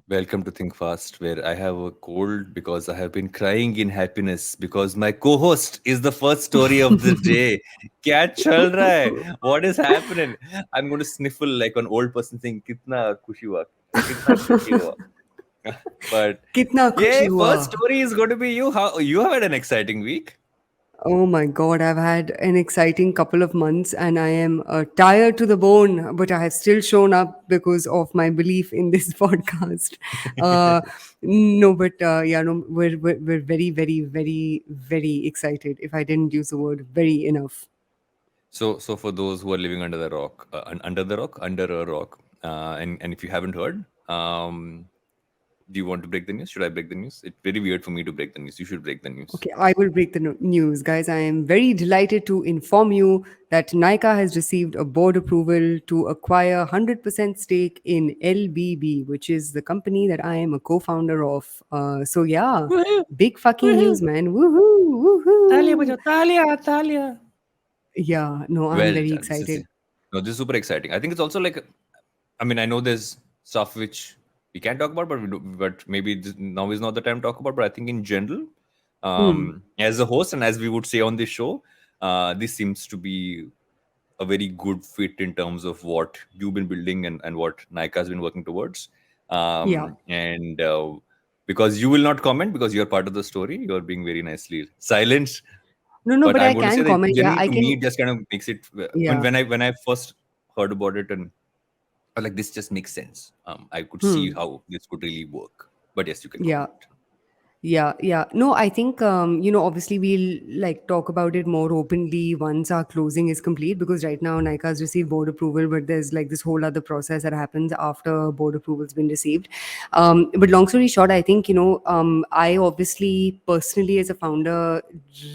Welcome to Think Fast, where I have a cold because I have been crying in happiness because my co-host is the first story of the day. Kya chal raha hai? What is happening? I'm going to sniffle like an old person saying, "Kitna khushi hua? Kitna khushi hua?" But कितना खुशी yeah, हुआ. first story is going to be you. How you have had an exciting week? Oh my God, I've had an exciting couple of months and I am tired to the bone, but I have still shown up because of my belief in this podcast. Uh, no, but yeah, no, we're very, very, very, very excited. If I didn't use the word very enough. So for those who are living under the rock, under a rock, and if you haven't heard, do you want to break the news? Should I break the news? It's very weird for me to break the news. You should break the news. Okay, I will break the news, guys. I am very delighted to inform you that Nykaa has received a board approval to acquire 100% stake in LBB, which is the company that I am a co-founder of. So yeah, Woohoo! big fucking Woohoo! news, man. Woohoo! Talia Woohoo! bajao, Talia, Talia. Yeah, no, I'm Well very done. excited. No, this is super exciting. I think it's also like, I mean, I know there's stuff which we can talk about, but maybe now is not the time to talk about. But I think in general, as a host and as we would say on this show, this seems to be a very good fit in terms of what you've been building and what Nykaa has been working towards. Yeah. And because you will not comment because you're part of the story, you're being very nicely silent. No, no, But but I'm I going to say can that comment. in Yeah, general, I to me, can. it just kind of makes it. Yeah. When I first heard about it, and I was like, this just makes sense. I could see how this could really work. But yes, you can Yeah. comment. Yeah, yeah. No, I think obviously we'll like talk about it more openly once our closing is complete because right now Nykaa has received board approval, but there's like this whole other process that happens after board approval's been received. But long story short, I think I obviously personally as a founder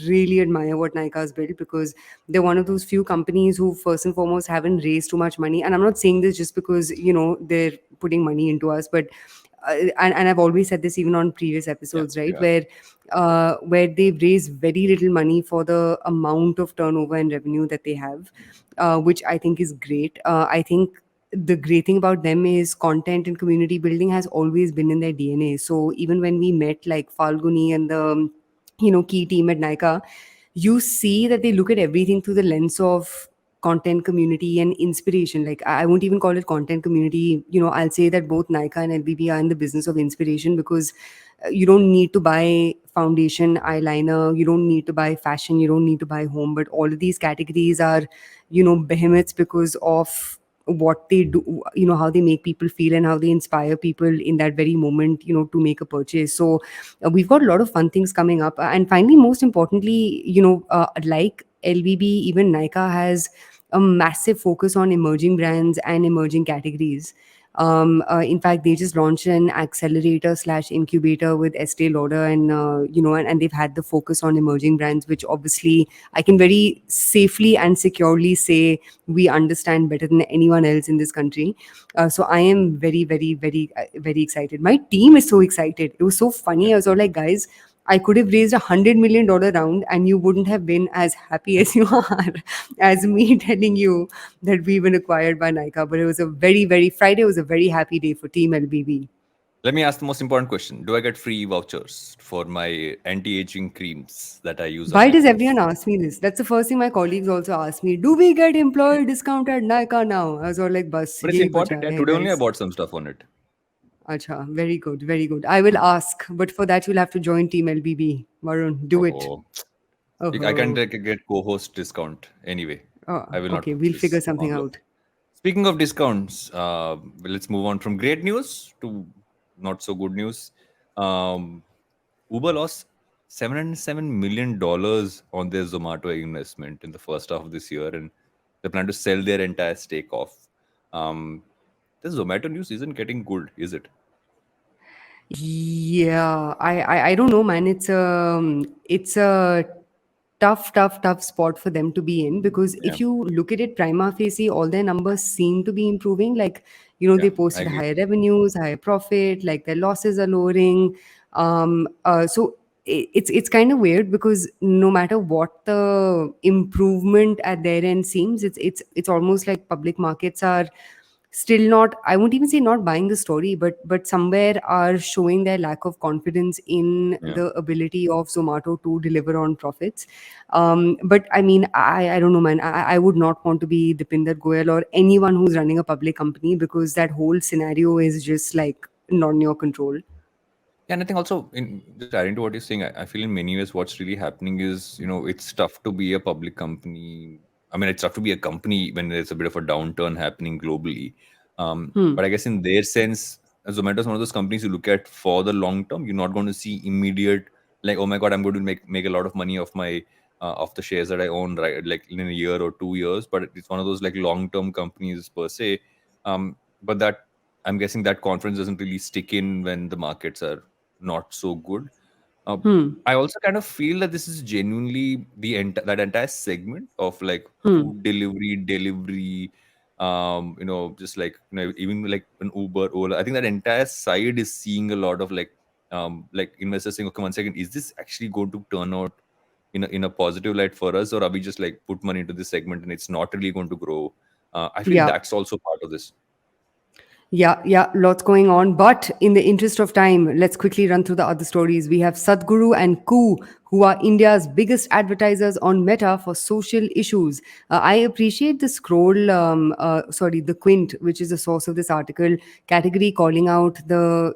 really admire what Nykaa has built because they're one of those few companies who first and foremost haven't raised too much money. And I'm not saying this just because they're putting money into us, but and I've always said this even on previous Yeah, episodes, right? yeah. Where they've raised very little money for the amount of turnover and revenue that they have, which I think is great. I think the great thing about them is content and community building has always been in their DNA. So even when we met like Falguni and the key team at Nykaa, you see that they look at everything through the lens of content community and inspiration. Like I won't even call it content community. I'll say that both Nykaa and LBB are in the business of inspiration because you don't need to buy foundation, eyeliner, you don't need to buy fashion, you don't need to buy home, but all of these categories are behemoths because of what they do, how they make people feel and how they inspire people in that very moment, to make a purchase. So we've got a lot of fun things coming up. And finally, most importantly, like LBB, even Nykaa has a massive focus on emerging brands and emerging categories. In fact, they just launched an accelerator slash incubator with Estee Lauder, and they've had the focus on emerging brands, which obviously I can very safely and securely say we understand better than anyone else in this country. So I am very, very, very, very excited. My team is so excited. It was so funny. Yeah. I was all like, guys, I could have raised $100 million round and you wouldn't have been as happy as you are as me telling you that we've been acquired by Nykaa. But it was a very, very Friday was a very happy day for Team LBB. Let me ask the most important question. Do I get free vouchers for my anti-aging creams that I use on Why my does face? everyone ask me this? That's the first thing my colleagues also ask me. Do we get employee discount at Nykaa now? I was all like, bus, But it's yehi important. bacha Yeah, hai, today only I guys. bought some stuff on it. Acha, very good, very good. I will ask, but for that you'll have to join Team LBB. Varun, do it. Oh, I can Oh, get co-host discount anyway. oh, I will not okay, we'll figure purchase something on Love. out. Speaking of discounts, let's move on from great news to not so good news. Um, Uber lost $707 million on their Zomato investment in the first half of this year, and they plan to sell their entire stake off. Um, this Zomato news isn't getting good, is it? Yeah, I don't know, man. It's a tough spot for them to be in because Yeah, if you look at it prima facie, all their numbers seem to be improving. Like, yeah, they I posted agree. higher revenues, higher profit, like their losses are lowering. So it's kind of weird because no matter what the improvement at their end seems, it's almost like public markets are still not, I won't even say not buying the story, but somewhere are showing their lack of confidence in Yeah. the ability of Zomato to deliver on profits. But I mean, I don't know, man. I would not want to be Dipinder Goyal or anyone who's running a public company, because that whole scenario is just like not in your control. Yeah, and I think also in just adding to what you're saying, I feel in many ways what's really happening is, it's tough to be a public company. I mean, it's tough to be a company when there's a bit of a downturn happening globally. But I guess in their sense, Zomato is one of those companies you look at for the long term. You're not going to see immediate, like, oh my God, I'm going to make a lot of money off my of the shares that I own, right? Like in a year or 2 years. But it's one of those like long term companies per se. But that I'm guessing that confidence doesn't really stick in when the markets are not so good. Uh, I also kind of feel that this is genuinely that entire segment of like food delivery, just like even like an Uber, Ola. I think that entire side is seeing a lot of like investors saying, okay, one second, is this actually going to turn out in a positive light for us, or are we just like put money into this segment and it's not really going to grow? I feel Yeah. that's also part of this. Yeah, lots going on. But in the interest of time, let's quickly run through the other stories. We have Sadhguru and Koo, who are India's biggest advertisers on Meta for social issues. I appreciate the the Quint, which is the source of this article, category calling out the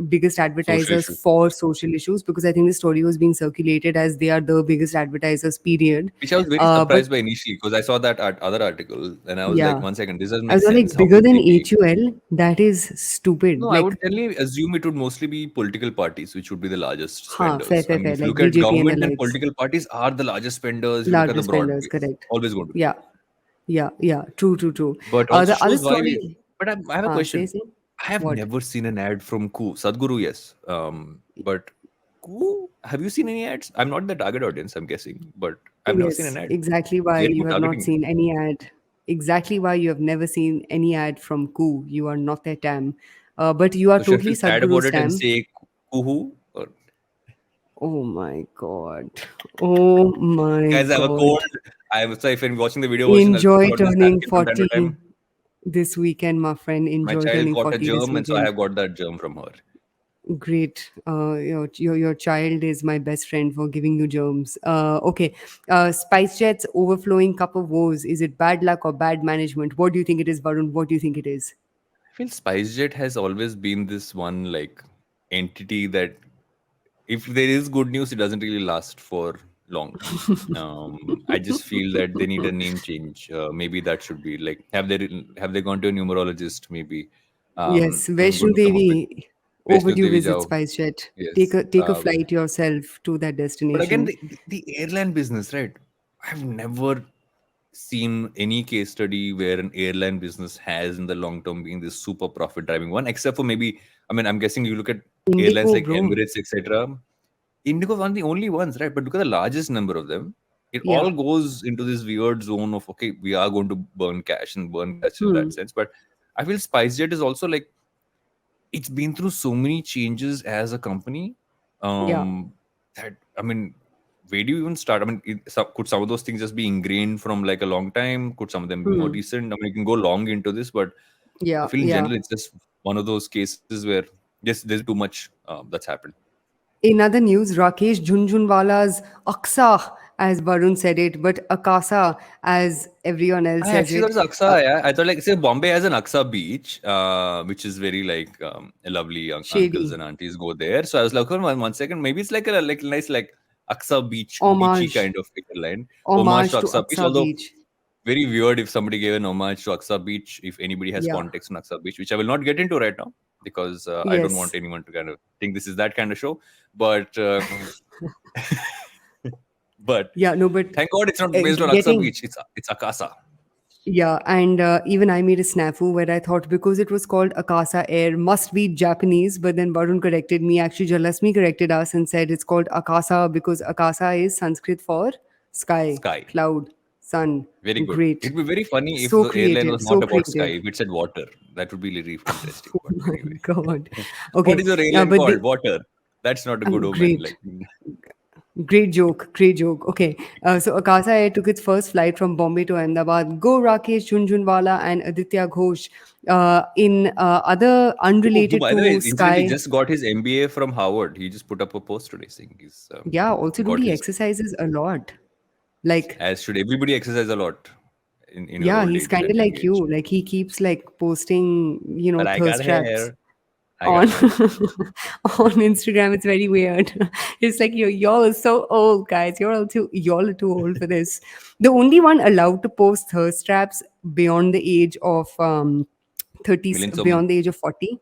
biggest Social advertisers issue. for social issues, because I think the story was being circulated as they are the biggest advertisers. Period. Which I was very But surprised by initially because I saw that other article and I was like, yeah, one second, this doesn't I make was sense. like, How bigger could than they be? HUL. That is stupid. No, I would Like, generally assume it would mostly be political parties, which would be the largest huh, fair, spenders. I fair, mean, fair. if you Like look at BJP and the government, then likes, political parties are the largest spenders. If you look at the largest broad spenders, base, correct. always going to be. Yeah, yeah. True. But also The other shows why we. story, But I have a say, question. say, I have what? never seen an ad from Koo. Sadhguru, yes. But Koo, have you seen any ads? I'm not the target audience, I'm guessing, but I've never seen an Yes, ad. exactly why They're you good have not targeting me. seen any ad. Exactly why you have never seen any ad from Koo. You are not their TAM. But you are So should I totally feel sad about Sadhguru's it and TAM. say Kuhu? Or Oh my God. Oh my guys, I have a cold. God. So if you're watching the video version, I'll Enjoy pull out this turning napkin from time to 40 time. this weekend, my friend. My Enjoy child turning caught a 40 this germ, and so I weekend. have got that germ from her. Great. Your child is my best friend for giving you germs. Okay. SpiceJet's overflowing cup of woes. Is it bad luck or bad management? What do you think it is, Varun? What do you think it is? I feel SpiceJet has always been this one like entity that if there is good news, it doesn't really last for long. I just feel that they need a name change. Maybe that should be like have they gone to a numerologist? Maybe Yes, I'm going Vaishnu to come up with Devi, Vaishnu overdue Devi visit Jao. SpiceJet. Take Yes. a flight yourself to that But again, destination. the airline business, right? I've never seen any case study where an airline business has in the long term been this super profit driving one, except for maybe, I mean, I'm guessing you look at airlines Indigo, like bro. Emirates, etc. Indigo is one of the only ones, right? But look at the largest number of them. It Yeah. all goes into this weird zone of, okay, we are going to burn cash and burn cash in that Hmm. sense. But I feel SpiceJet is also like it's been through so many changes as a company Yeah. that I mean, where do you even start? I mean, could some of those things just be ingrained from like a long time? Could some of them be more Hmm. recent? I mean, you can go long into this, but I Yeah. feel in Yeah. general it's just one of those cases where yes, there's too much that's happened. In other news, Rakesh Jhunjhunwala's Aksa, as Varun said it, but Akasa, as everyone else I says actually thought it. it's Aksa. Yeah, I thought like say Bombay has an Aksa beach, which is very like lovely uncles Shady. and aunties go there. So I was like, one second, maybe it's like a like nice like Aksa beachy Homage. kind of airline. Homage Homage to to Aksa beach, Aksa although Beach. very weird if somebody gave an homage to Aksa beach. If anybody has Yeah. context on Aksa beach, which I will not get into right now because I don't want Yes. anyone to kind of think this is that kind of show. But but Yeah, no, but thank God it's not based on Aksa getting beach. It's Akasa. yeah, and even I made a snafu where I thought because it was called Akasa Air must be Japanese, but then Varun corrected me. Actually, Jalasmi corrected us and said it's called Akasa because Akasa is Sanskrit for sky, Sky. cloud, sun. Very good. Great, It'd be very funny if so the airline was creative, not so about sky, creative. if it said water. That would be really interesting. Oh But my anyway, god. what Okay, is your airline but called? Water. That's not a good omen. Great. Like, Great joke, great joke. Okay, so Akasa Air took its first flight from Bombay to Ahmedabad. Go Rakesh, Jhunjhunwala, and Aditya Ghosh. In other who, unrelated by the way, to incidentally Sky, just got his MBA from Howard. He just put up a post today saying he's yeah. Also, dude, got he his. exercises a lot. Like, As should everybody exercise a lot in your yeah, old he's age kind of and young like age. you. Like, he keeps like posting, But I got thirst traps hair. I on got hair. on Instagram. It's very weird. It's like y'all are so old, guys. Y'all are too old for this. The only one allowed to post thirst traps beyond the age of 30, Milind Soman. beyond the age of 40.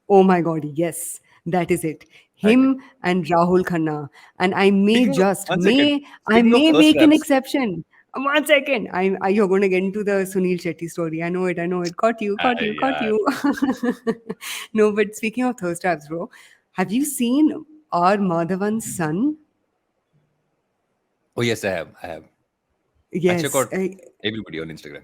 Oh my god, yes, that is it. I agree. Him and Rahul Khanna. And I may Speaking of just one second. I Speaking of may thirst make an traps, exception. 1 second. You're going to get into the Sunil Shetty story. I know it. I know it. Caught you. Caught you. Caught yeah. you. No, but speaking of thirst traps, bro, have you seen R. Madhavan's son? Oh yes, I have. I have. I check Yes. out everybody on Instagram.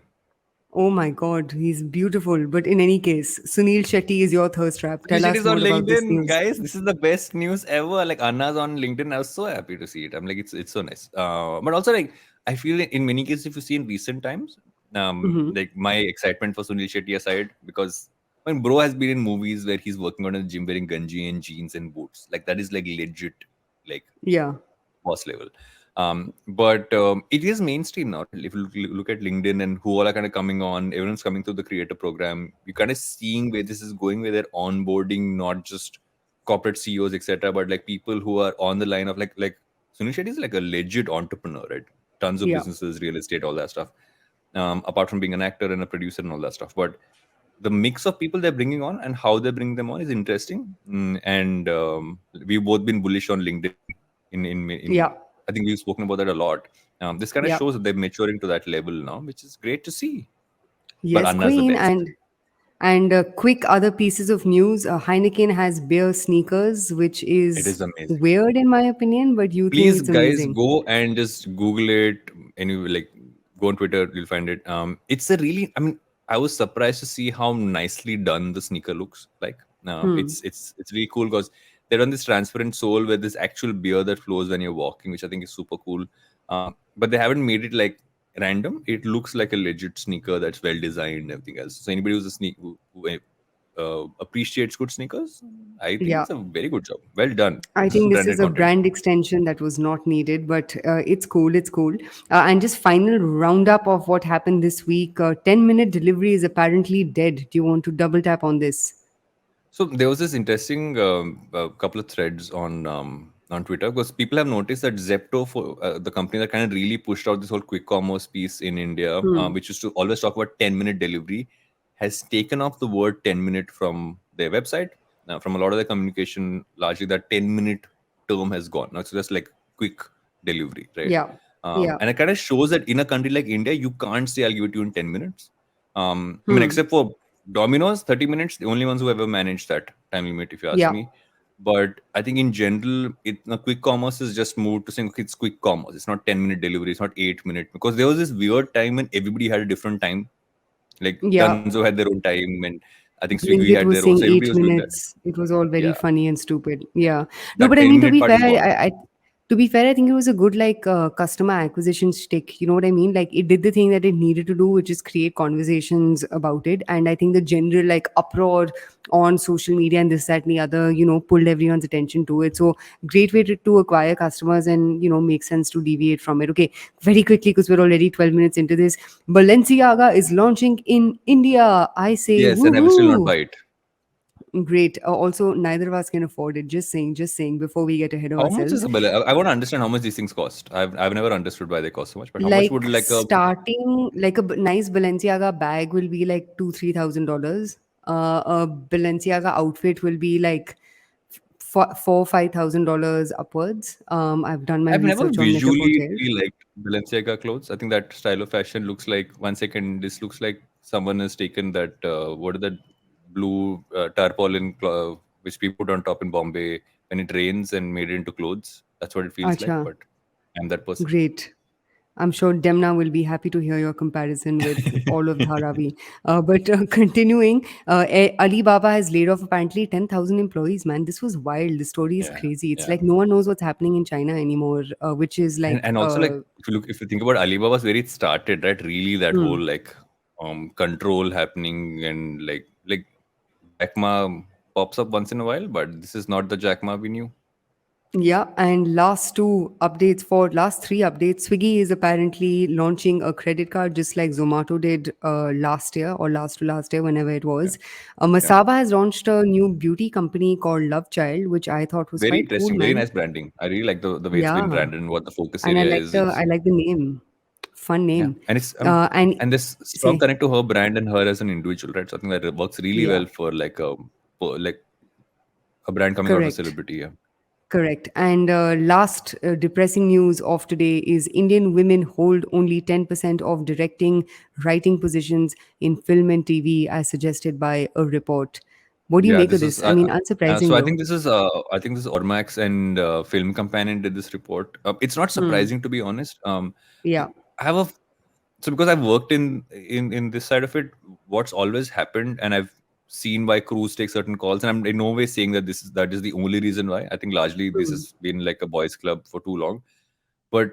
Oh my God, he's beautiful. But in any case, Sunil Shetty is your thirst trap. Sunil Tell Shetty us is on more about this LinkedIn, news. guys. This is the best news ever. Like Anna's on LinkedIn. I was so happy to see it. I'm like, it's so nice. But also like I feel like in many cases, if you see in recent times, Mm-hmm. like my excitement for Sunil Shetty aside, because when bro has been in movies where he's working on a gym wearing ganji and jeans and boots, like that is like legit, like Yeah. boss level. But it is mainstream now. If you look at LinkedIn and who all are kind of coming on, everyone's coming through the creator program. You're kind of seeing where this is going, where they're onboarding not just corporate CEOs, etc., but like people who are on the line of like Sunil Shetty is like a legit entrepreneur, right? Tons of Yeah. businesses, real estate, all that stuff. Apart from being an actor and a producer and all that stuff, but the mix of people they're bringing on and how they bring them on is interesting. And we've both been bullish on LinkedIn. In Yeah. I think we've spoken about that a lot. This kind of Yeah. shows that they're maturing to that level now, which is great to see. But Yes, Anna's the Queen. best. And quick other pieces of news. Heineken has beer sneakers, which It is is amazing. weird in my opinion, but you think Please, it's guys, amazing. go and just Google it. And you like go on Twitter, you'll find it. It's a really. I mean, I was surprised to see how nicely done the sneaker looks like. It's really cool because they're on this transparent sole where there's actual beer that flows when you're walking, which I think is super cool. But they haven't made it like random. It looks like a legit sneaker that's well designed and everything else. So anybody who's a who appreciates good sneakers, I think Yeah. it's a very good job. Well done. I This is think this branded is a content. brand extension that was not needed, but it's cool. It's cool. And just final roundup of what happened this week. 10-minute delivery is apparently dead. Do you want to double tap on this? So there was this interesting couple of threads on Twitter because people have noticed that Zepto, for the company that kind of really pushed out this whole quick commerce piece in India, which used to always talk about 10-minute delivery, has taken off the word 10-minute from their website. From a lot of their communication, largely that 10-minute term has gone. Now it's just like quick delivery, right? Yeah. Yeah. And it kind of shows that in a country like India, you can't say I'll give it to you in 10 minutes. I mean, except for Domino's, 30 minutes, the only ones who ever managed that time limit, if you ask Yeah. me. But I think in general, quick commerce is just moved to saying okay, it's quick commerce. It's not 10-minute delivery. It's not 8 minute because there was this weird time when everybody had a different time. Like Yeah. Dunzo had their own time, and I think Swiggy Blinkit had was their own. saying So everybody eight was doing that. minutes. It was all very Yeah, funny and stupid. Yeah. No, that but I mean, 10-minute part is gone. to be fair, I think it was a good like customer acquisition stick. You know what I mean? Like it did the thing that it needed to do, which is create conversations about it. And I think the general like uproar on social media and this, that, and the other, pulled everyone's attention to it. So great way to acquire customers and make sense to deviate from it. Okay, very quickly because we're already 12 minutes into this. Balenciaga is launching in India. I say Yes, and I will still not woohoo. buy it. Great. Also, neither of us can afford it. Just saying before we get ahead of How much is ourselves. a I want to understand how much these things cost. I've never understood why they cost so much, but how much would Like like a starting, like a nice Balenciaga bag will be like $2,000-3,000. A Balenciaga outfit will be like $4,000-5,000 upwards. I've done my I've never research on visually Net-a-Porter. really liked Balenciaga clothes. I think that style of fashion looks like 1 second. This looks like someone has taken that what is that blue tarpaulin which we put on top in Bombay when it rains and made it into clothes. That's what it feels like. Acha, But I'm that person. great. I'm sure Demna will be happy to hear your comparison with all of Dharavi. But continuing, Alibaba has laid off apparently 10,000 employees, man. This was wild. The story is Yeah, crazy. It's yeah. like no one knows what's happening in China anymore, which is like, And also like if you think about Alibaba's where it started, right? Really that whole hmm. like control happening and like Jack Ma pops up once in a while, but this is not the Jack Ma we knew. Yeah, and last three updates, Swiggy is apparently launching a credit card just like Zomato did last year or last to last year, whenever it Yeah, was. yeah. Masaba has launched a new beauty company called LoveChild, which I thought was Very quite cool, interesting, very man. nice branding. I really like the way it's been Yeah, branded and what the focus and area is. It's I like the name, fun yeah, name, and it's and and this strong say connect to her brand and her as an individual, right? Something that works really yeah, well for like a brand coming out of a correct. celebrity. Yeah. Correct. And last depressing news of today is Indian women hold only 10% of directing, writing positions in film and TV, as suggested by a report. What do you Yeah, make of this is this? I mean, so unsurprising I though. think this is Ormax and Film Companion did this report. It's not Hmm. surprising to be honest. Yeah. I have a so because I've worked in this side of it, what's always happened, and I've seen why crews take certain calls, and I'm in no way saying that that is the only reason why. I think largely this Hmm. has been like a boys' club for too long, but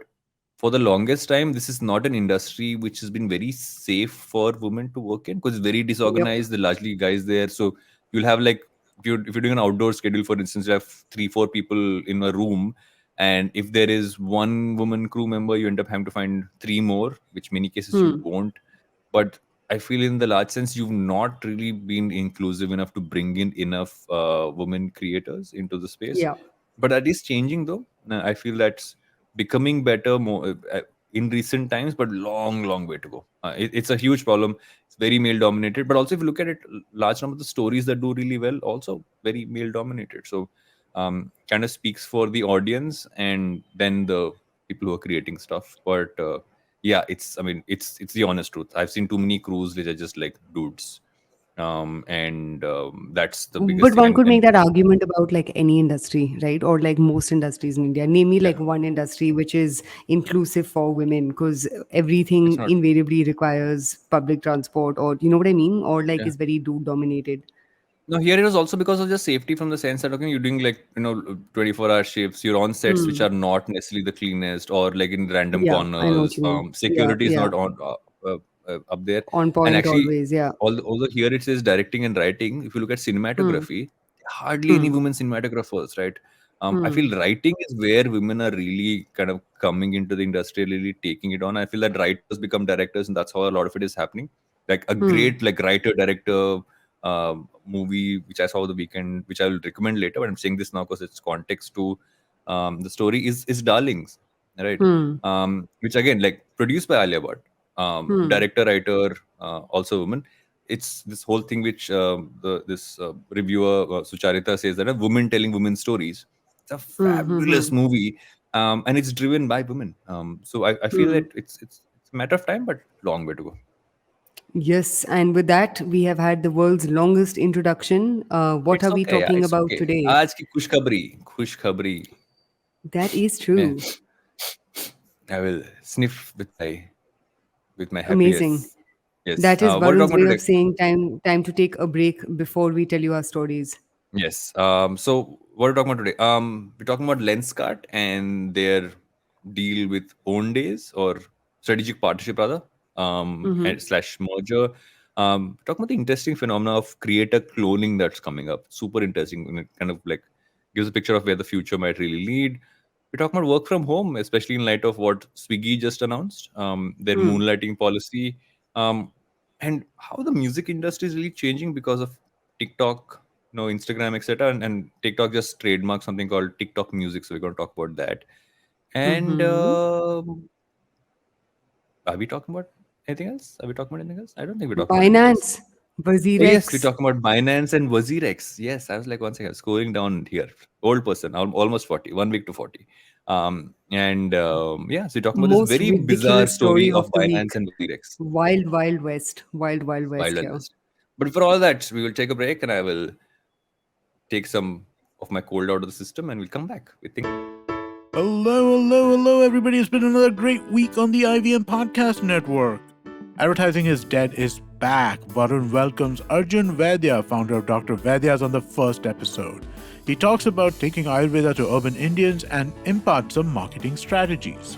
for the longest time, this is not an industry which has been very safe for women to work in because it's very Yep. disorganized. There are largely guys there, so you'll have like if you're doing an outdoor schedule, for instance, you have 3-4 people in a room, and if there is one woman crew member, you end up having to find three more, which many cases you Hmm. won't. But I feel in the large sense, you've not really been inclusive enough to bring in enough women creators into the space. Yeah. But that is changing though. I feel that's becoming better more in recent times, but long way to go. It's a huge problem. It's very male dominated, but also if you look at it, large number of the stories that do really well also very male dominated. So kind of speaks for the audience and then the people who are creating stuff. But yeah, I mean it's the honest truth. I've seen too many crews which are just like dudes, and that's the biggest But thing. one could make And that argument about like any industry, right? Or like most industries in India. Name me yeah, like one industry which is inclusive for women, because it's everything not. invariably requires public transport, or you know what I mean? Or like Yeah. is very dude dominated. No, here it was also because of just safety from the sense that okay, you're doing like 24-hour shifts. You're on sets which Hmm. are not necessarily the cleanest, or like in random Yeah, I know what corners. you mean. Yeah, Security is yeah. not on up there. On And point actually, always. Yeah. although here it says directing and writing, if you look at Hmm. cinematography, hardly any Hmm. women cinematographers, right? I Hmm. feel writing is where women are really kind of coming into the industry, really taking it on. I feel that writers become directors, and that's how a lot of it is happening. Like a Hmm. great like writer director movie which I saw over the weekend, which I will recommend later. But I'm saying this now because it's context to the story is Darlings, right? Hmm. Which again, like produced by Alia Bhatt, Hmm. director, writer, also a woman. It's this whole thing which this reviewer Sucharita says that a woman telling women stories. It's a Hmm. Hmm. Hmm. fabulous movie, and it's driven by women. So I feel Hmm. that it's a matter of time, but long way to go. Yes, and with that, we have had the world's longest introduction. What It's are we okay. Yeah, talking it's about okay. today? आज की खुशखबरी That is में true. I will sniff with my Amazing. happiness. Yes. That is What are we Varun's talking about way today? of saying time to take a break before we tell you our stories. Yes. So what are we talking about today? We're talking about Lenskart and their deal with Owndays or strategic partnership rather, Mm-hmm. and slash merger. Talking about the interesting phenomena of creator cloning that's coming up. Super interesting. And it kind of like gives a picture of where the future might really lead. We're talking about work from home, especially in light of what Swiggy just announced, their Hmm. moonlighting policy, um, and how the music industry is really changing because of TikTok, Instagram, etc. And TikTok just trademarked something called TikTok Music, so we're going to talk about that. And Mm-hmm. are we talking about anything else? Are we talking about anything else? I don't think we're talking about anything else. Binance, Oh yes, we're WazirX. talking about Binance and WazirX. Yes, I was like one second scrolling down here. Old person, almost 40, 1 week to 40. And yeah, so we're talking about this Most very bizarre ridiculous story story of of the Binance week. and WazirX. Wild, wild west. Wild, wild Wild west and here. West. But for all that, we will take a break and I will take some of my cold out of the system and we'll come back with things. Hello, everybody. It's been another great week on the IVM Podcast Network. Advertising is Dead is back. Varun welcomes Arjun Vaidya, founder of Dr. Vaidya's, on the first episode. He talks about taking Ayurveda to urban Indians and imparts some marketing strategies.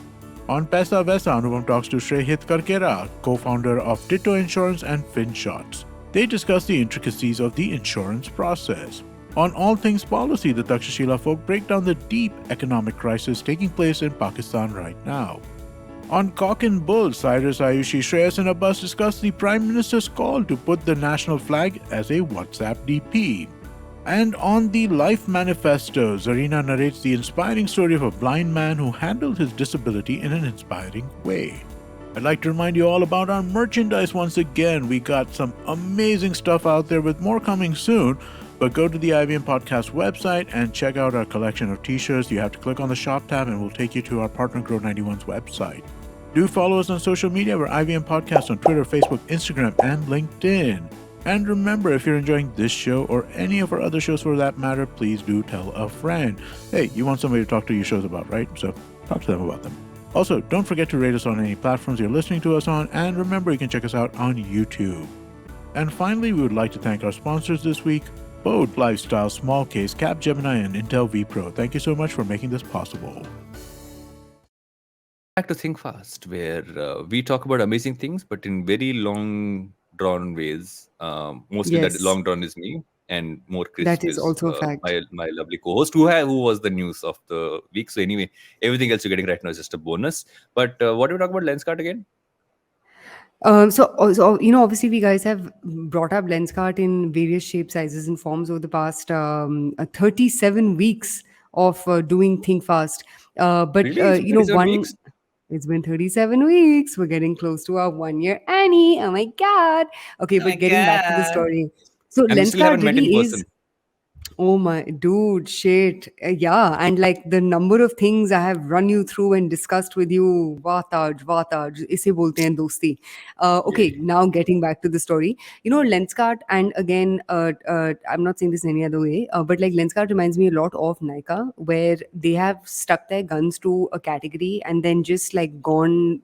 On Paisa Vaisa, Anupam talks to Shreyhit Karkera, co-founder of Ditto Insurance and FinShots. They discuss the intricacies of the insurance process. On All Things Policy, the Takshashila folk break down the deep economic crisis taking place in Pakistan right now. On Cock and Bull, Cyrus Ayushi, Shreyas and Abbas discuss the Prime Minister's call to put the national flag as a WhatsApp DP. And on the Life Manifesto, Zarina narrates the inspiring story of a blind man who handled his disability in an inspiring way. I'd like to remind you all about our merchandise once again. We got some amazing stuff out there with more coming soon. But go to the IVM Podcast website and check out our collection of t-shirts. You have to click on the shop tab and we'll take you to our partner Grow 91's website. Do follow us on social media. We're IVM Podcast on Twitter, Facebook, Instagram, and LinkedIn. And remember, if you're enjoying this show or any of our other shows for that matter, please do tell a friend. Hey, you want somebody to talk to your shows about, right? So talk to them about them. Also, don't forget to rate us on any platforms you're listening to us on. And remember, you can check us out on YouTube. And finally, we would like to thank our sponsors this week, Bode Lifestyle, Small Case, Capgemini, and Intel vPro. Thank you so much for making this possible. Back to Think Fast, where we talk about amazing things, but in very long drawn ways. Mostly that Yes, long drawn is me, and more that crisp is is also a fact. my lovely co-host who was the news of the week. So anyway, everything else you're getting right now is just a bonus. But what do we talk about Lenskart again? Obviously, we guys have brought up Lenskart in various shapes, sizes, and forms over the past 37 weeks of doing Think Fast. Really, it's been 37 One, weeks. it's been 37 weeks. We're getting close to our 1 year Annie. Oh my God. Okay, Oh my but getting back to the god! story. So, And we still Lenskart haven't met in really is. person. Oh my dude, shit. Yeah, and like the number of things I have run you through and discussed with you, वाताज इसे बोलते हैं दोस्ती. Yeah. Okay, now getting back to the story. Lenskart, and again, I'm not saying this in any other way, but like Lenskart reminds me a lot of Nykaa, where they have stuck their guns to a category and then just like gone,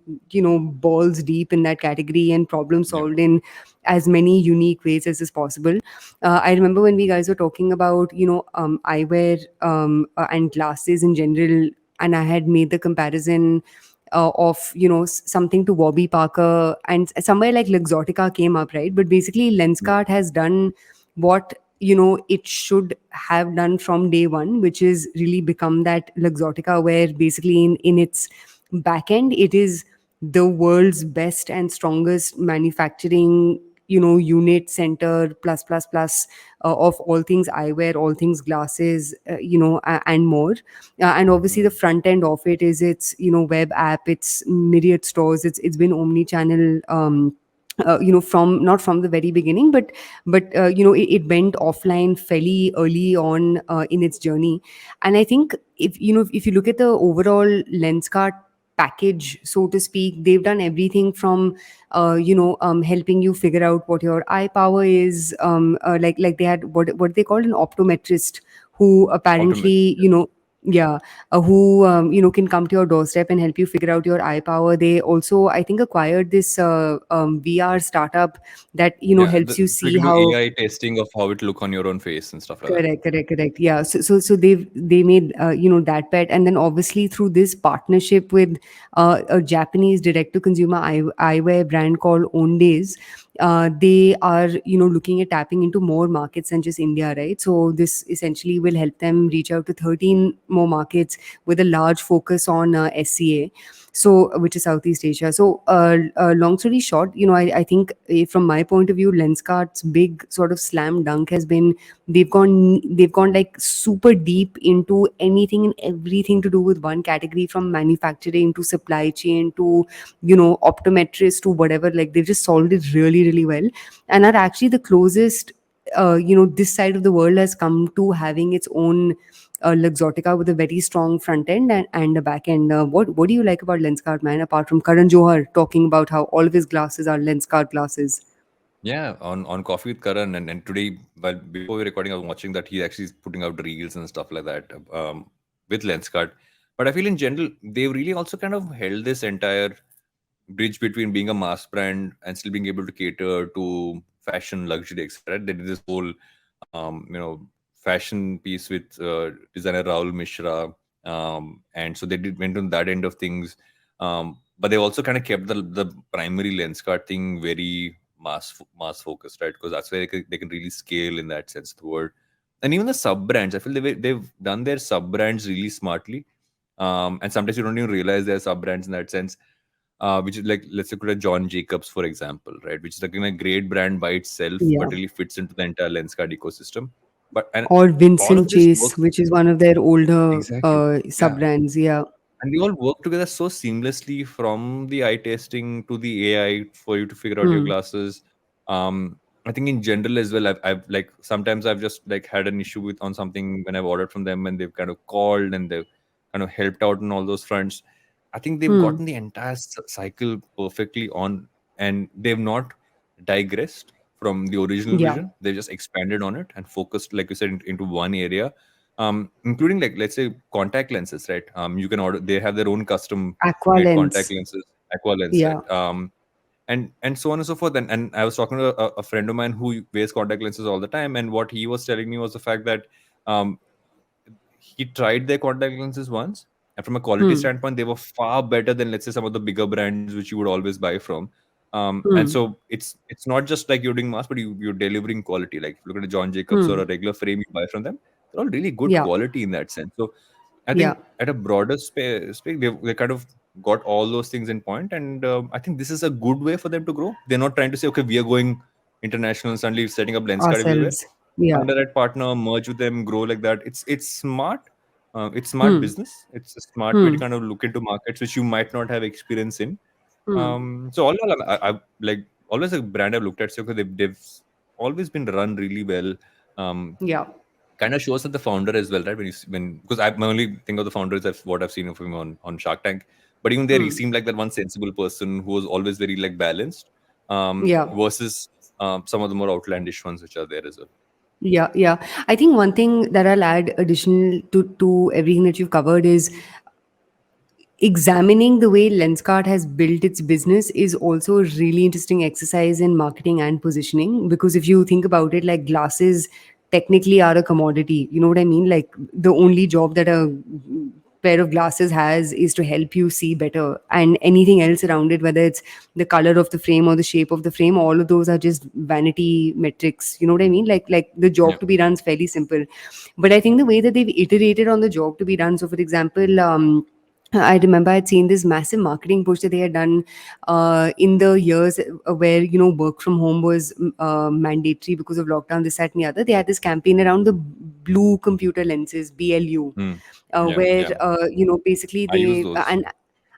balls deep in that category and problem Yeah. solved in as many unique ways as is possible. I remember when we guys were talking about, eyewear and glasses in general, and I had made the comparison of, something to Warby Parker, and somewhere like Luxottica came up, right? But basically, Yeah. Lenskart has done what, it should have done from day one, which is really become that Luxottica, where basically in its back end, it is the world's best and strongest manufacturing, unit center plus of all things eyewear, all things glasses, and more. And obviously the Mhm. front end of it is its, web app, its myriad stores. It's been omni channel, from not from the very beginning, but it went offline fairly early on in its journey. And I think if you look at the overall Lenskart package, so to speak, they've done everything from helping you figure out what your eye power is, like they had what they called an optometrist, who Optimistic. apparently, yeah, who can come to your doorstep and help you figure out your eye power. They also, I think, acquired this VR startup that Yeah, helps you so you see can do how. AI testing of how it look on your own face and stuff like that. Correct. Yeah. So they made that bet, and then obviously through this partnership with a Japanese direct to consumer eyewear brand called Owndays, they are looking at tapping into more markets than just India, right? So this essentially will help them reach out to 13 more markets with a large focus on SCA. So, which is Southeast Asia. So, long story short, I think from my point of view, Lenskart's big sort of slam dunk has been they've gone like super deep into anything and everything to do with one category, from manufacturing to supply chain to optometrists to whatever. Like they've just solved it really really well, and are actually the closest this side of the world has come to having its own Luxottica with a very strong front end and a back end. What do you like about Lenskart, man, apart from Karan Johar talking about how all of his glasses are Lenskart glasses? Yeah, on Coffee with Karan, and today, well, before we recording, I was watching that he actually is putting out reels and stuff like that with Lenskart. But I feel in general, they really also kind of held this entire bridge between being a mass brand and still being able to cater to fashion, luxury, etc. They did this whole, fashion piece with designer Rahul Mishra, and so they did went on that end of things. But they also kind of kept the primary Lenskart thing very mass focused, right? Because that's where they can really scale in that sense of the word. And even the sub brands, I feel they've done their sub brands really smartly. And sometimes you don't even realize they're sub brands in that sense, which is like, let's look at John Jacobs, for example, right? Which is like a great brand by itself, Yeah. but really fits into the entire Lenskart ecosystem. But and Or all Vincent of this Chase, works which is one of their older exactly. sub Yeah, brands. Yeah. and they all work together so seamlessly from the eye testing to the AI for you to figure out your Hmm. glasses. I think in general as well, I've like sometimes I've just like had an issue with on something when I've ordered from them and they've kind of called and they've kind of helped out on all those fronts. I think they've Hmm. gotten the entire cycle perfectly on, and they've not digressed from the original Yeah. vision. They've just expanded on it and focused, like you said, into one area, including like let's say contact lenses, right? You can order. They have their own custom made contact Aqualens. lenses, aqua lens, Yeah. right? And so on and so forth. And I was talking to a friend of mine who wears contact lenses all the time, and what he was telling me was the fact that um, he tried their contact lenses once, and from a quality Hmm. standpoint, they were far better than, let's say, some of the bigger brands which you would always buy from. And Hmm. so it's not just like you're doing mass, but you're delivering quality. Like if you look at a John Jacobs or Hmm. a regular frame you buy from them, they're all really good Yeah. quality in that sense. So I Yeah. think at a broader space, they kind of got all those things in point, and I think this is a good way for them to grow. They're not trying to say, okay, we are going international and suddenly setting up Lenskart everywhere. Ourselves. Yeah. Find a right partner, merge with them, grow like that. It's smart. It's smart Hmm. business. It's a smart way to Hmm. kind of look into markets which you might not have experience in. Hmm. So all in all, I like always a brand I've looked at. So they've always been run really well. Um, Yeah. Kind of shows that the founder as well, right? When because my only thing of the founder is what I've seen of him on Shark Tank. But even there, he Hmm. seemed like that one sensible person who was always very like balanced, Yeah. versus some of the more outlandish ones which are there as well. Yeah, yeah. I think one thing that I'll add additional to everything that you've covered is examining the way Lenskart has built its business is also a really interesting exercise in marketing and positioning. Because if you think about it, like glasses technically are a commodity. You know what I mean? Like the only job that a pair of glasses has is to help you see better, and anything else around it, whether it's the color of the frame or the shape of the frame, all of those are just vanity metrics. You know what I mean? Like the Yeah. job to be done is fairly simple. But I think the way that they've iterated on the job to be done, so for example, I remember I'd seen this massive marketing push that they had done in the years where, work from home was mandatory because of lockdown, this, that, and the other. They had this campaign around the blue computer lenses, BLU, Hmm. Yeah. where Yeah. basically I use they those,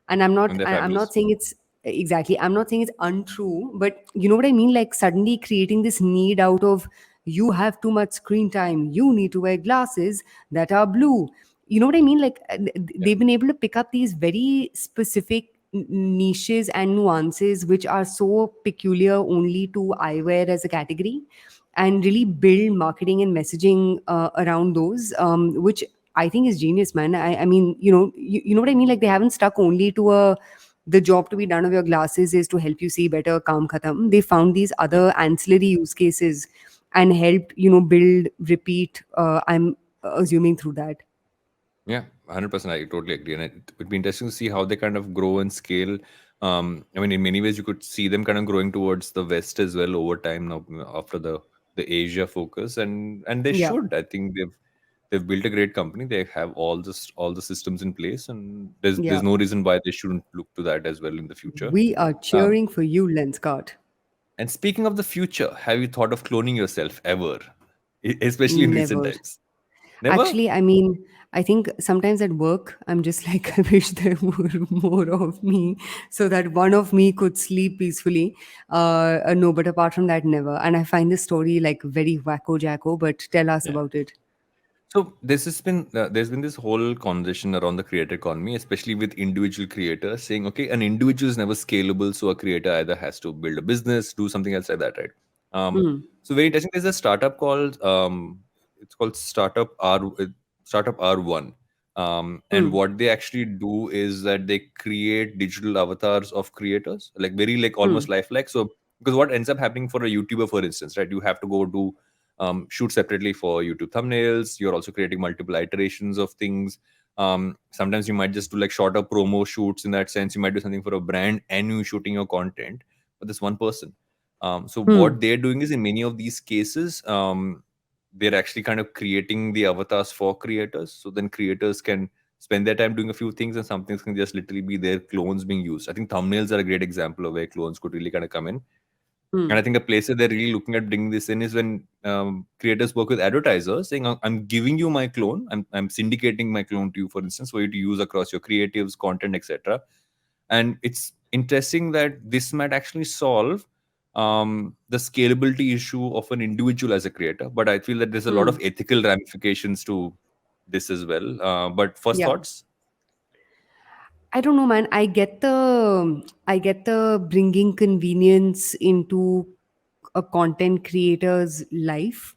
and I'm not and they're I'm fabulous. not saying it's exactly, I'm not saying it's untrue, but you know what I mean, like suddenly creating this need out of, you have too much screen time, you need to wear glasses that are blue. You know what I mean? Like Yeah. they've been able to pick up these very specific niches and nuances which are so peculiar only to eyewear as a category, and really build marketing and messaging around those, which I think is genius, man. I mean, you know what I mean? Like they haven't stuck only to the job to be done of your glasses is to help you see better, calm khatam. They found these Yeah. other ancillary use cases and helped, build, repeat. I'm assuming through that. Yeah, 100%. I totally agree. And it would be interesting to see how they kind of grow and scale. I mean, in many ways, you could see them kind of growing towards the West as well over time now after the Asia focus, and they Yeah, should. I think they've built a great company. They have all the systems in place, and there's yeah. no reason why they shouldn't look to that as well in the future. We are Um, cheering for you, Lenskart. and speaking of the future, have you thought of cloning yourself ever, especially in recent Never. times? Never. Actually, I mean, I think sometimes at work, I'm just like, I wish there were more of me so that one of me could sleep peacefully. No, but apart from that, never. And I find this story like very wacko jacko, but tell us Yeah. about it. So this has been there's been this whole conversation around the creator economy, especially with individual creators saying, okay, an individual is never scalable, so a creator either has to build a business, do something else like that, right? Hmm. So very interesting. There's a startup called it's called Startup R One. And what they actually do is that they create digital avatars of creators, like very like almost lifelike. So because what ends up happening for a YouTuber, for instance, right, you have to go do shoot separately for YouTube thumbnails. You're also creating multiple iterations of things. Sometimes you might just do like shorter promo shoots. In that sense, you might do something for a brand and you shooting your content for this one person. So what they're doing is, in many of these cases, they're actually kind of creating the avatars for creators. So then creators can spend their time doing a few things, and some things can just literally be their clones being used. I think thumbnails are a great example of where clones could really kind of come in. And I think the place that they're really looking at bringing this in is when creators work with advertisers, saying, "I'm giving you my clone. I'm syndicating my clone to you, for instance, for you to use across your creatives, content, etc." And it's interesting that this might actually solve the scalability issue of an individual as a creator. But I feel that there's a lot of ethical ramifications to this as well. But first Yeah. thoughts? I don't know, man. I get the bringing convenience into a content creator's life,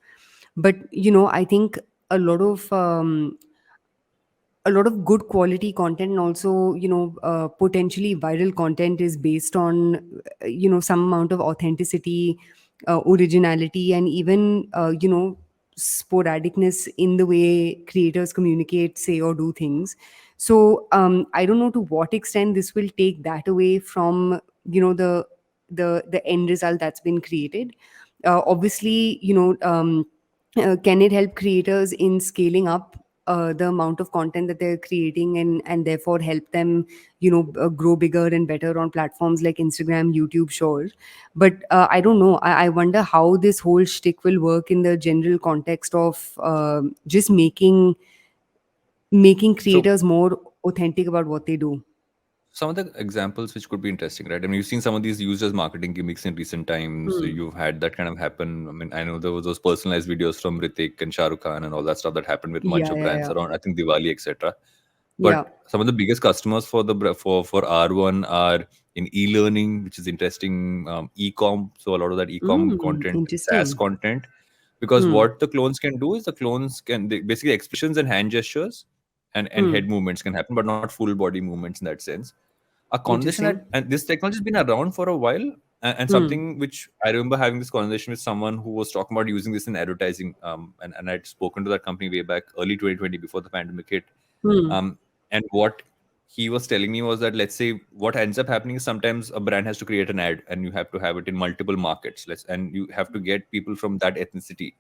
but I think a lot of um, a lot of good quality content, and also potentially viral content, is based on some amount of authenticity, originality, and even sporadicness in the way creators communicate, say, or do things. So I don't know to what extent this will take that away from the end result that's been created. Obviously, can it help creators in scaling up the amount of content that they're creating, and therefore help them grow bigger and better on platforms like Instagram, YouTube? Sure, but I don't know. I wonder how this whole shtick will work in the general context of just making So creators more authentic about what they do. some of the examples which could be interesting, right? I mean, you've seen some of these used as marketing gimmicks in recent times. You've had that kind of happen. I mean, I know there was those personalized videos from Ritik and Shah Rukh Khan and all that stuff that happened with a bunch Yeah, of yeah, brands yeah, around, I think, Diwali, etc. yeah. But some of the biggest customers for for R1 are in e-learning, which is interesting, e-com. So a lot of that e-com content, SaaS Interesting. content, because what the clones can do is the clones can basically expressions and hand gestures and head movements can happen, but not full body movements in that sense. A conversation Interesting. that, and this technology has been around for a while, and something which I remember having this conversation with someone who was talking about using this in advertising, and I'd spoken to that company way back early 2020 before the pandemic hit. um, and what he was telling me was that, let's say, what ends up happening is sometimes a brand has to create an ad and you have to have it in multiple markets, and you have to get people from that ethnicity.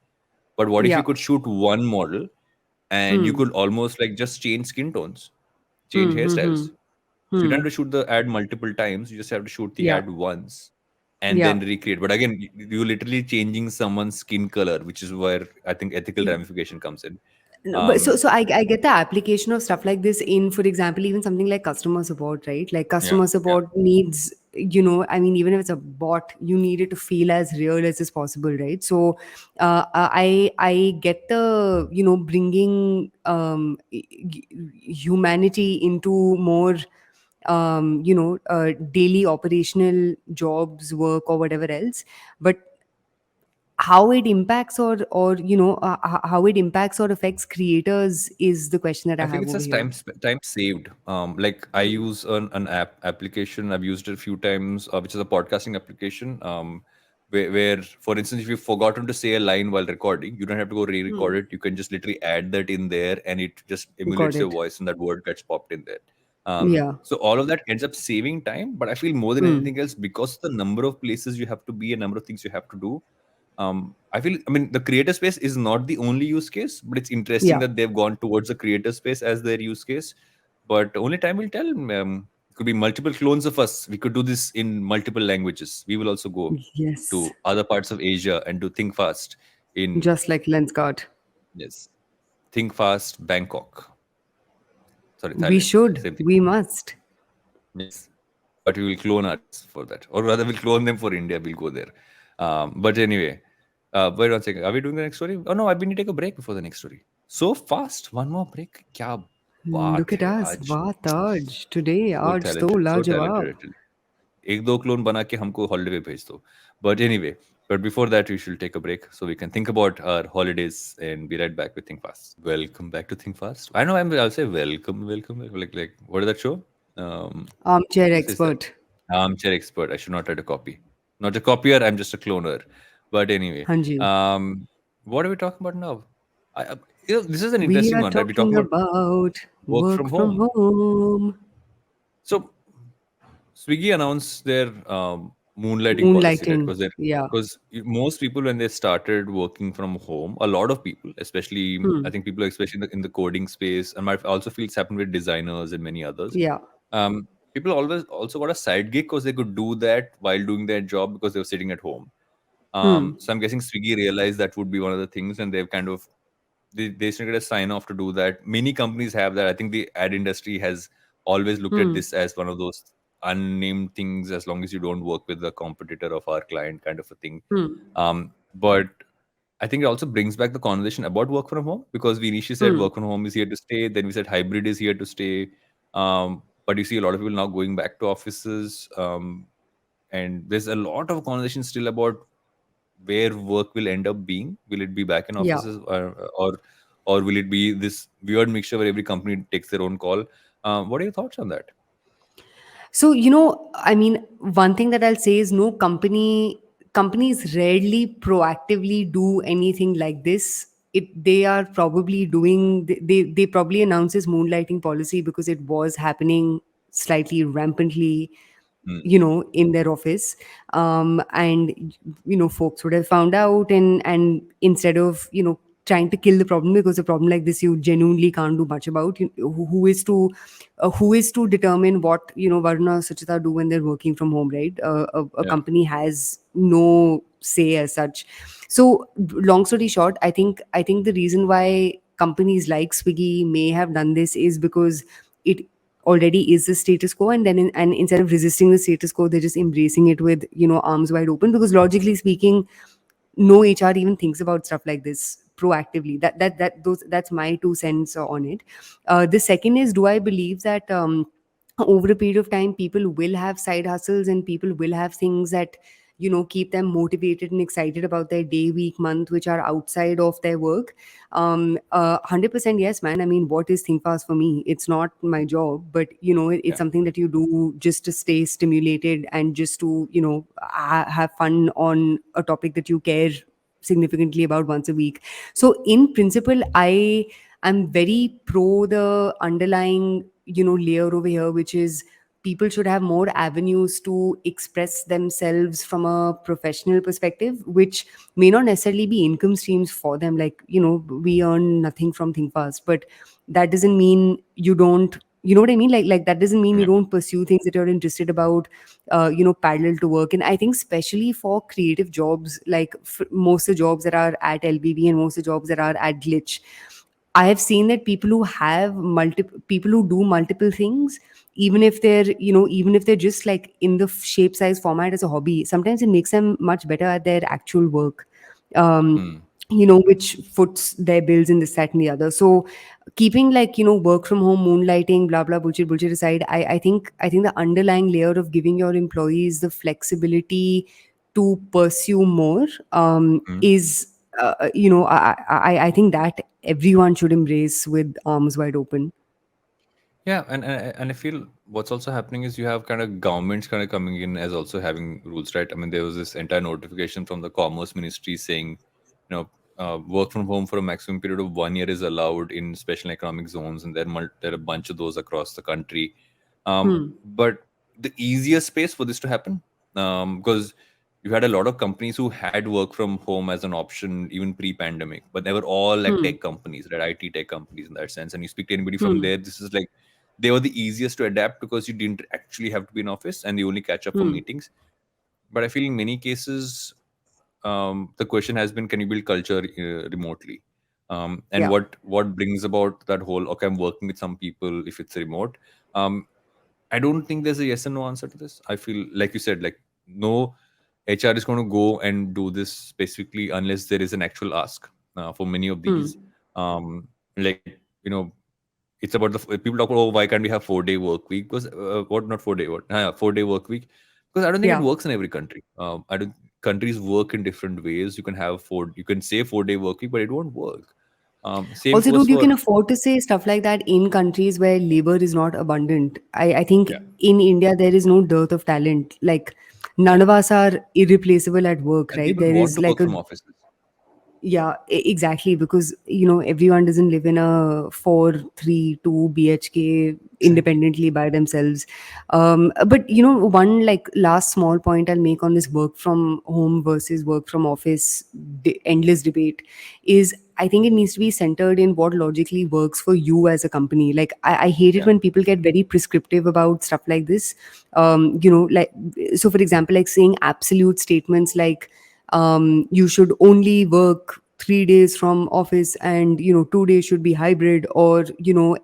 But what if you Yeah. could shoot one model and you could almost like just change skin tones, change hairstyles? So you don't have to shoot the ad multiple times. You just have to shoot the Yeah. ad once and Yeah. then recreate. But again, you're literally changing someone's skin color, which is where I think ethical ramification comes in. No, but so Um, so I get the application of stuff like this in, for example, even something like customer support, right? Like yeah, customer yeah. support needs, I mean, even if it's a bot, you need it to feel as real as is possible, right? So I get the bringing humanity into more daily operational jobs, work, or whatever else, but how it impacts, or how it impacts or affects creators is the question that I I think have it's over just here. time saved. Like I use an application. I've used it a few times, which is a podcasting application. Where, for instance, if you've forgotten to say a line while recording, you don't have to go re-record it. You can just literally add that in there, and it just Got emulates your it. voice, and that word gets popped in there. Yeah. So all of that ends up saving time. But I feel more than anything else, because of the number of places you have to be, a number of things you have to do, I feel, I mean, the creator space is not the only use case, but it's interesting Yeah. that they've gone towards the creator space as their use case. But only time will tell. It could be multiple clones of us. We could do this in multiple languages. We will also go Yes. to other parts of Asia and do Think Fast in, Just like Lenskart. yes, Think Fast Bangkok. Sorry, We Thailand. should. Same thing. We must. Yes, but we will clone us for that, or rather, we'll clone them for India. We'll go there. But anyway, wait one second. Are we doing the next story? Oh no, I need to take a break before the next story. So fast, one more break. क्या Look बात at है us. आज? Wow, Taj. Today, So Aj so talented, so lajawab. talented. एक दो clone बना के हमको holiday पे भेज दो. But anyway, But before that, we should take a break so we can think about our holidays and be right back with Think Fast. Welcome back to Think Fast. I know I'll say welcome, like what is that show? Armchair Who says that? expert. Armchair expert. I should not try to copy. Not a copier. I'm just a cloner. But anyway, Hanji. what are we talking about now? I, this is an We interesting are one, right? We're talking talking about about work from work from home. home. So Swiggy announced their moonlighting policy, right? Moonlighting. Yeah. Because most people when they started working from home, a lot of people, especially I Hmm. think people especially in the coding space, and I also feel it's happened with designers and many others. Yeah. People always also got a side gig because they could do that while doing their job because they were sitting at home. Hmm. So I'm guessing Swiggy realized that would be one of the things, and they've kind of they should get a sign off to do that. Many companies have that. I think the ad industry has always looked at Hmm. this as one of those unnamed things, as long as you don't work with the competitor of our client, kind of a thing. Hmm. But I think it also brings back the conversation about work from home, because we initially said Hmm. work from home is here to stay. Then we said hybrid is here to stay. But you see a lot of people now going back to offices. And there's a lot of conversation still about where work will end up being. Will it be back in Yeah. offices, or will it be this weird mixture where every company takes their own call? What are your thoughts on that? So, I mean, one thing that I'll say is no companies rarely proactively do anything like this. They are probably doing they probably announced this moonlighting policy because it was happening slightly rampantly, Hmm. in their office. And folks would have found out, and instead of trying to kill the problem, because a problem like this you genuinely can't do much about. Who is to determine what Varuna Suchita do when they're working from home, right? A Yeah. company has no say as such. So long story short, I think the reason why companies like Swiggy may have done this is because it already is the status quo, and then and instead of resisting the status quo, they're just embracing it with arms wide open, because logically speaking, no HR even thinks about stuff like this proactively. That's my 2 cents on it. The second is, do I believe that over a period of time people will have side hustles and people will have things that keep them motivated and excited about their day, week, month, which are outside of their work? 100% yes, man. I mean, what is think fast for me? It's not my job, but it's Yeah. something that you do just to stay stimulated and just to have fun on a topic that you care significantly about once a week. So in principle, I'm very pro the underlying layer over here, which is people should have more avenues to express themselves from a professional perspective, which may not necessarily be income streams for them. Like, we earn nothing from think fast, but that doesn't mean you don't, you know what I mean? Like that doesn't mean you Yeah. don't pursue things that you're interested about, parallel to work. And I think especially for creative jobs, like most of the jobs that are at LBB and most of the jobs that are at Glitch, I have seen that people who do multiple things, even if they're just like in the shape size format as a hobby, sometimes it makes them much better at their actual work. Um, Hmm. which foots their bills in this, that, and the other. So keeping like work from home, moonlighting, blah blah bullshit aside, I think the underlying layer of giving your employees the flexibility to pursue more Hmm. is I think that everyone should embrace with arms wide open. Yeah, and I feel what's also happening is you have kind of governments kind of coming in as also having rules, right? I mean, there was this entire notification from the Commerce Ministry saying, work from home for a maximum period of 1 year is allowed in special economic zones, and there are a bunch of those across the country. Hmm. But the easiest space for this to happen, because you had a lot of companies who had work from home as an option even pre-pandemic, but they were all like Hmm. tech companies, right? IT tech companies in that sense. And you speak to anybody from Hmm. there, this is like they were the easiest to adapt because you didn't actually have to be in office and you only catch up for Hmm. meetings. But I feel in many cases, the question has been, can you build culture remotely? And Yeah. what brings about that whole, okay, I'm working with some people if it's remote. I don't think there's a yes and no answer to this. I feel like you said, like no HR is going to go and do this specifically unless there is an actual ask for many of Hmm. these. Like it's about the people talk about, oh, why can't we have 4 day work week? Because what, not 4 day, what 4 day work week? Because I don't think it Yeah. works in every country. I don't. countries work in different ways. You can say 4-day work week, but it won't work. Same Also, goes dude, you for can afford to say stuff like that in countries where labor is not abundant. I think yeah, in India there is no dearth of talent. Like none yeah, of us are irreplaceable at work, and right? people There want is to work like a from offices. yeah, exactly. Because everyone doesn't live in a 4-3-2 BHK Exactly. independently by themselves. But one like last small point I'll make on this work from home versus work from office endless debate is I think it needs to be centered in what logically works for you as a company. Like I hate it Yeah. when people get very prescriptive about stuff like this. Like so for example, like saying absolute statements like you should only work 3 days from office and 2 days should be hybrid, or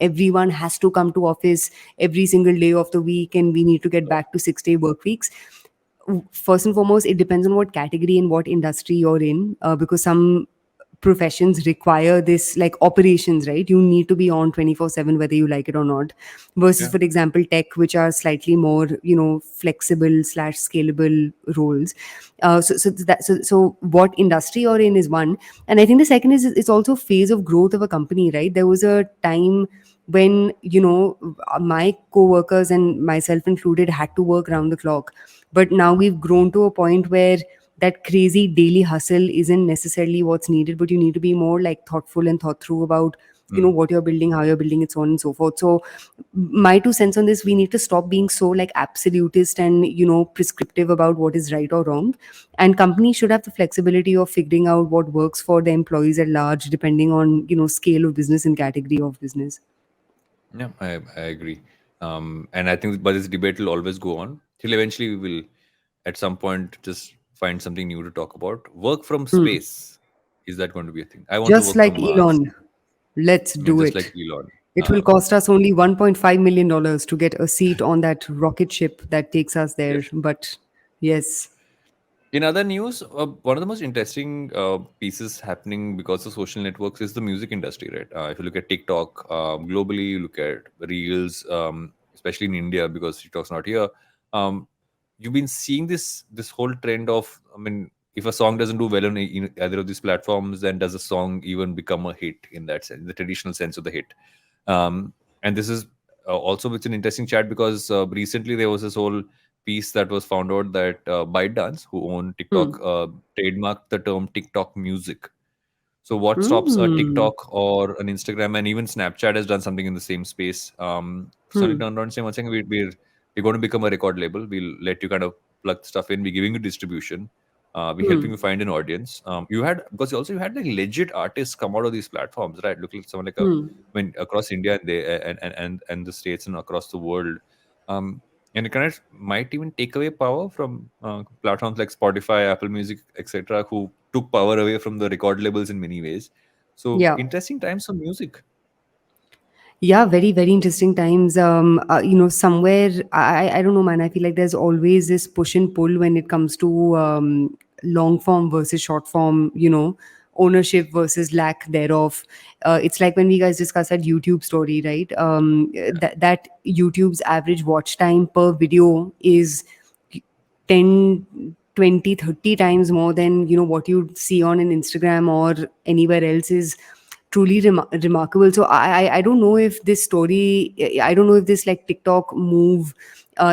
everyone has to come to office every single day of the week and we need to get back to 6-day work weeks. First and foremost, it depends on what category and what industry you're in, because some professions require this, like operations, right? You need to be on 24/7 whether you like it or not, versus Yeah. for example tech, which are slightly more flexible slash scalable roles. So what industry you're in is one, and I think the second is it's also phase of growth of a company, right? There was a time when my co-workers and myself included had to work around the clock, but now we've grown to a point where that crazy daily hustle isn't necessarily what's needed, but you need to be more like thoughtful and thought through about Mm. what you're building, how you're building it, so on and so forth. So my 2 cents on this: we need to stop being so like absolutist and prescriptive about what is right or wrong, and companies should have the flexibility of figuring out what works for the employees at large, depending on scale of business and category of business. Yeah, I agree. And I think, but this debate will always go on till eventually we will, at some point, just find something new to talk about. Work from Hmm. space. Is that going to be a thing? I want to Just work like from Mars. Elon, let's Yeah, do just like it. Elon. It will cost us only $1.5 million to get a seat on that rocket ship that takes us there. Yes. But yes. In other news, one of the most interesting pieces happening because of social networks is the music industry, right? If you look at TikTok globally, you look at Reels, especially in India because TikTok's not here. Um, you've been seeing this whole trend of, I mean, if a song doesn't do well on either of these platforms, then does a song even become a hit in that sense, the traditional sense of the hit? And this is also it's an interesting chat because recently there was this whole piece that was found out that ByteDance, who own Hmm. TikTok, trademarked the term TikTok music. So what stops a Hmm. TikTok or an Instagram, and even Snapchat has done something in the same space. Suddenly Hmm. turned around and saying, "One second, we're going to become a record label. We'll let you kind of plug stuff in. We're giving you distribution. We're Hmm. helping you find an audience." You had because you had like legit artists come out of these platforms, right? Look like someone like Hmm. I mean, across India and and the states and across the world. Um, and it kind of might even take away power from platforms like Spotify, Apple Music, etc., who took power away from the record labels in many ways. So Yeah. interesting times for music. Yeah, very, very interesting times. Somewhere I don't know, man. I feel like there's always this push and pull when it comes to long form versus short form. Ownership versus lack thereof. It's like when we guys discussed that YouTube story, right? That YouTube's average watch time per video is 10, 20, 30 times more than what you'd see on an Instagram or anywhere else is truly remarkable. So I don't know if this story, I don't know if this like TikTok move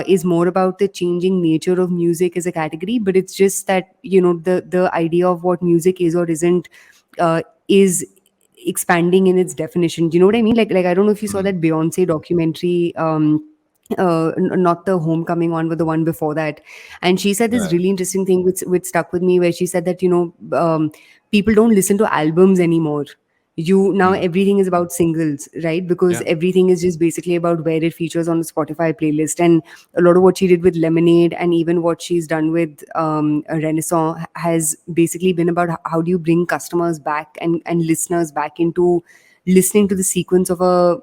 is more about the changing nature of music as a category, but it's just that the idea of what music is or isn't is expanding in its definition. Do you know what I mean? Like I don't know if you saw Mm. that Beyonce documentary. Not the homecoming one, but the one before that. And she said this Yeah. really interesting thing which stuck with me, where she said that people don't listen to albums anymore. You now Mm. everything is about singles, right? Because Yeah. everything is just basically about where it features on the Spotify playlist. And a lot of what she did with Lemonade and even what she's done with Renaissance has basically been about how do you bring customers back and listeners back into listening to the sequence of a